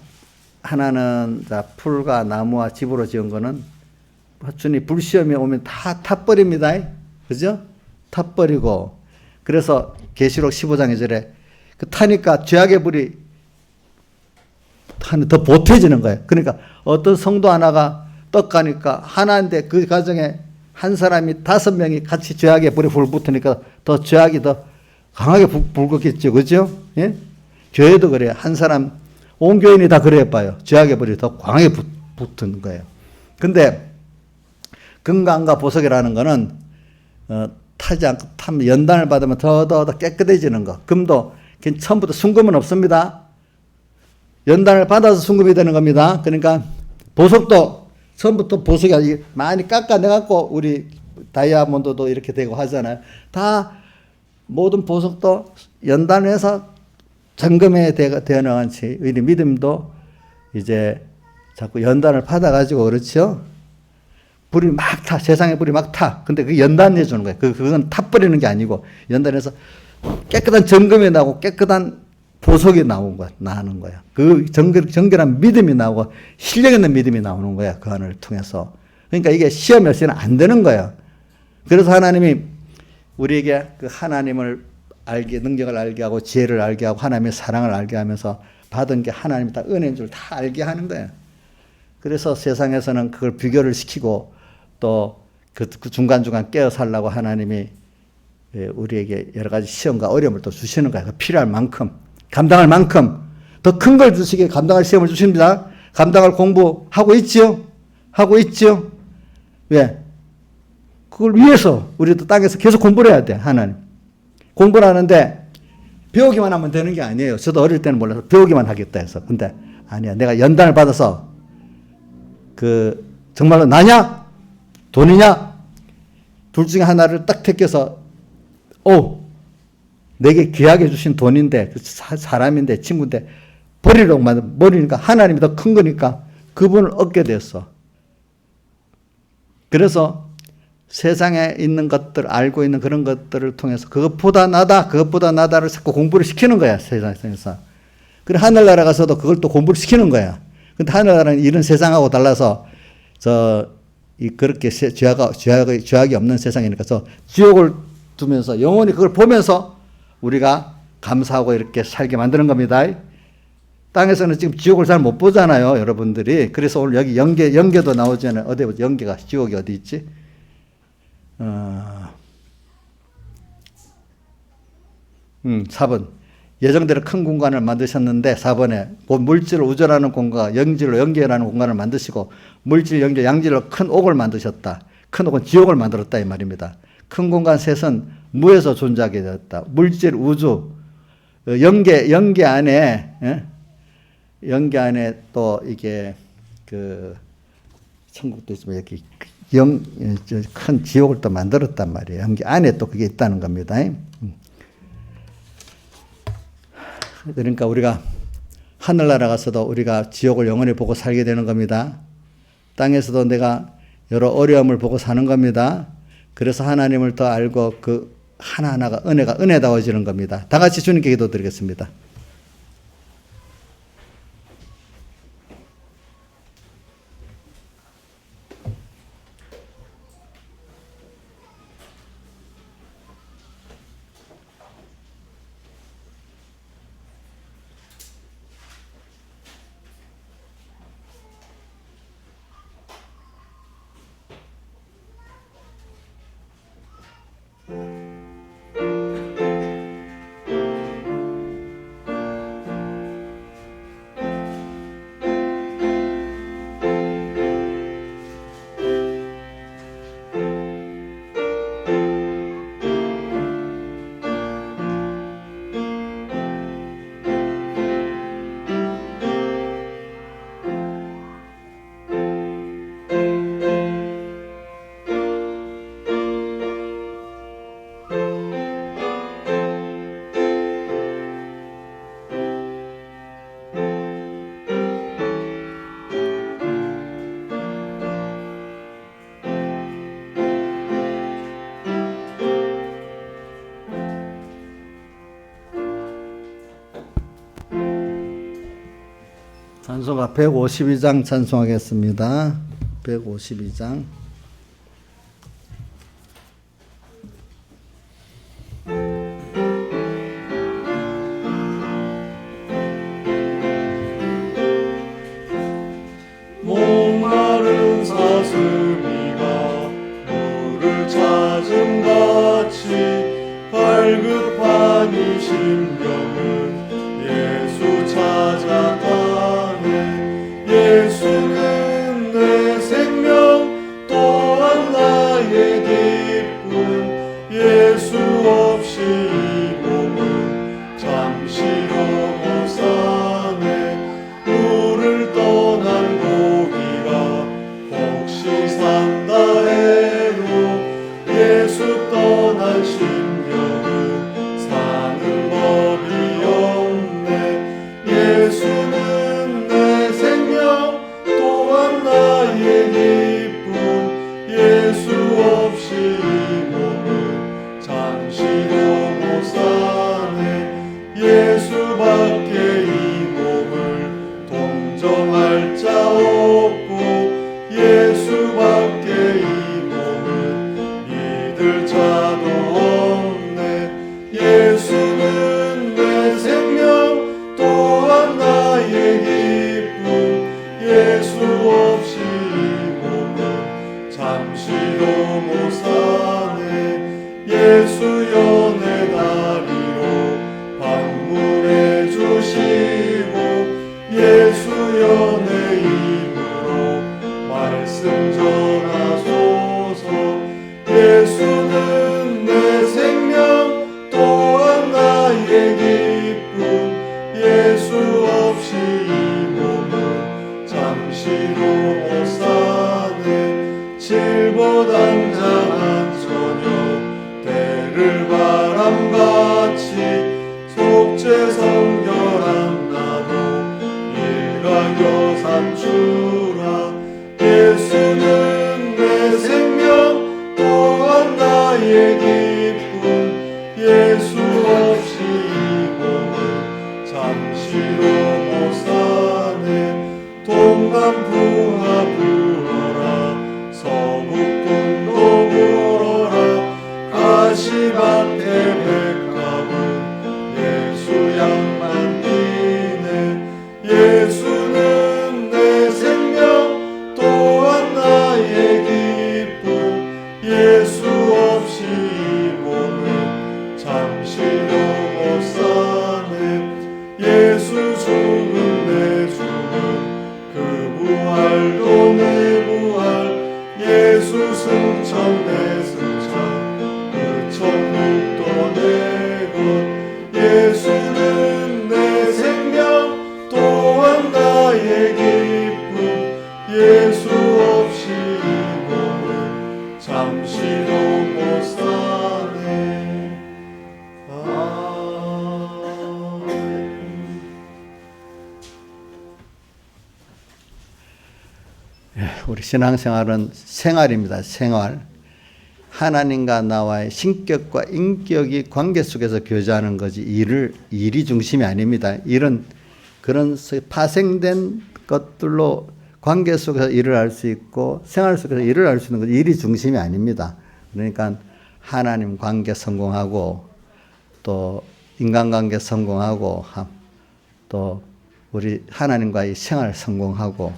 하나는 자, 풀과 나무와 집으로 지은 거는 주님 불시험이 오면 다 타버립니다. 그죠? 타버리고. 그래서 계시록 15장 2절에 그 타니까 죄악의 불이 더 보태지는 거예요. 그러니까 어떤 성도 하나가 떡가니까 하나인데 그 가정에 한 사람이 5명이 같이 죄악의 불에 불 붙으니까 더 죄악이 더 강하게 불겠죠. 그죠? 예? 교회도 그래요. 한 사람, 온 교인이 다 그래 봐요. 죄악의 불이 더 강하게 붙는 거예요. 근데 금강과 보석이라는 거는 타지 않고 타면 연단을 받으면 더 깨끗해지는 거. 금도 처음부터 순금은 없습니다. 연단을 받아서 순금이 되는 겁니다. 그러니까 보석도 처음부터 보석이 많이 깎아내갖고 우리 다이아몬드도 이렇게 되고 하잖아요. 다 모든 보석도 연단해서 점검에 되어나간 지 우리 믿음도 이제 자꾸 연단을 받아가지고 그렇죠. 불이 막 타. 세상에 불이 막 타. 근데 그게 연단해 주는 거예요. 그건 타버리는 게 아니고 연단해서 깨끗한 점검이 나오고 깨끗한 보석이 나는 거야. 그 정결한 믿음이 나오고 실력 있는 믿음이 나오는 거야. 그 안을 통해서. 그러니까 이게 시험이 없이는 안 되는 거야. 그래서 하나님이 우리에게 그 하나님을 능력을 알게 하고 지혜를 알게 하고 하나님의 사랑을 알게 하면서 받은 게 하나님이 다 은혜인 줄 다 알게 하는 거예요. 그래서 세상에서는 그걸 비교를 시키고 또 그 중간중간 깨어 살라고 하나님이 우리에게 여러 가지 시험과 어려움을 또 주시는 거예요. 필요할 만큼, 감당할 만큼 더 큰 걸 주시게 감당할 시험을 주십니다. 감당할 공부하고 있지요? 하고 있지요? 왜? 그걸 위해서 우리도 땅에서 계속 공부를 해야 돼. 하나님. 공부를 하는데 배우기만 하면 되는 게 아니에요. 저도 어릴 때는 몰라서 배우기만 하겠다 해서. 근데 아니야. 내가 연단을 받아서 정말로 나냐? 돈이냐? 둘 중에 하나를 딱 택해서 내게 귀하게 주신 돈인데 사람인데 친구인데 버리니까 하나님이 더 큰 거니까 그분을 얻게 됐어. 그래서 세상에 있는 것들 알고 있는 그런 것들을 통해서 그것보다 나다를 자꾸 공부를 시키는 거야. 세상에서. 그래 하늘나라 가서도 그걸 또 공부를 시키는 거야. 근데 하늘나라는 이런 세상하고 달라서 그렇게 죄악이 없는 세상이니까 지옥을 두면서 영원히 그걸 보면서 우리가 감사하고 이렇게 살게 만드는 겁니다. 땅에서는 지금 지옥을 잘 못 보잖아요, 여러분들이. 그래서 오늘 여기 연계도 나오잖아요. 어디 보자. 연계가 지옥이 어디 있지? 4번. 예정대로 큰 공간을 만드셨는데 4번에 물질을 우절하는 공간, 영질로 연계하는 공간을 만드시고 물질, 영질, 양질로 큰 옥을 만드셨다. 큰 옥은 지옥을 만들었다 이 말입니다. 큰 공간 셋은 무에서 존재하게 되었다. 물질, 우주, 연계 안에 또 이게 천국도 있으면 이렇게 큰 지옥을 또 만들었단 말이에요. 연계 안에 또 그게 있다는 겁니다. 그러니까 우리가 하늘나라 가서도 우리가 지옥을 영원히 보고 살게 되는 겁니다. 땅에서도 내가 여러 어려움을 보고 사는 겁니다. 그래서 하나님을 더 알고 그 하나하나가 은혜다워지는 겁니다. 다 같이 주님께 기도드리겠습니다. 찬송가 152장 찬송하겠습니다. 152장. 목마른 사슴이가 물을 찾음같이 발급한 이 심령은 예수 찾아가네. 예수는 내 생명 또한 나의 기쁨. 예수 없이 이 몸은 잠시도 못 사네. 물을 떠난 고기가 혹시 산다 해도 예수 떠난 심령은 사는 법이 없네. 예수는 내 생명 또한 나의 기쁨. 예수 없이 이 몸은 잠시도 못 사네. 예수밖에 이 몸을 동정할 자 없고 예수밖에 이 몸을 믿을 자도 없네. 예수는 내 생명 또한 나의 기쁨. 예수 없이 이 몸은 잠시도 못 사네. 예수 연의 다리로 방문해 주시고 예수 연의 입으로 말씀 전하소서. 예수는 내 생명 또한 나의 기쁨. 예수 없이 이 몸은 잠시도 못 사네. 칠보단장한 처녀 때를 바람같이 속죄 성결한 나도 일가교산 주라. 예수는 내 생명 또한 나의 기쁨. 예수 없이 이 몸은 잠시도 못 사네. 동남풍아 불어라. 서북풍도 불어라. 가시밭에 백합은 예수 양만 뛰네. 예수는 내 생명 또한 나의 기쁨. 예수 없이 이 몸은 잠시도 못 사네. 예수 죽은 내 죽음 그 부활도 내 부활. 예수 승천 내 승천 그 천국도 내 것. 예수는 내 생명 또한 나의 기쁨. 예수 없이 이 몸은 잠시도 못 사네. 우리 신앙생활은 생활입니다. 생활. 하나님과 나와의 신격과 인격이 관계 속에서 교제하는 거지 일이 중심이 아닙니다. 일은 그런 파생된 것들로 관계 속에서 일을 할 수 있고 생활 속에서 일을 할 수 있는 거지 일이 중심이 아닙니다. 그러니까 하나님 관계 성공하고 또 인간관계 성공하고 또 우리 하나님과의 생활 성공하고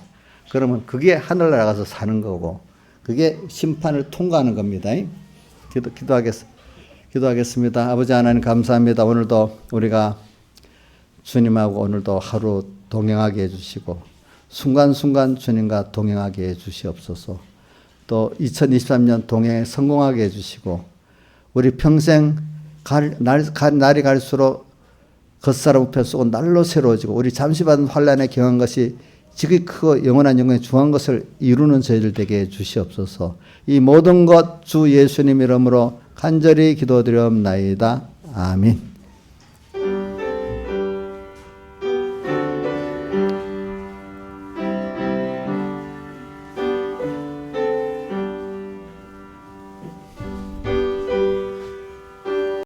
그러면 그게 하늘나라 가서 사는 거고 그게 심판을 통과하는 겁니다. 기도하겠습니다. 아버지 하나님 감사합니다. 오늘도 우리가 주님하고 오늘도 하루 동행하게 해주시고 순간순간 주님과 동행하게 해주시옵소서. 또 2023년 동행에 성공하게 해주시고 우리 평생 날이 갈수록 겉사람 우편 쏘고 날로 새로워지고 우리 잠시 받은 환난에 경한 것이 지극히 크고 영원한 영광에 중한 것을 이루는 저희들 되게 해주시옵소서. 이 모든 것 주 예수님 이름으로 간절히 기도드리옵나이다. 아멘.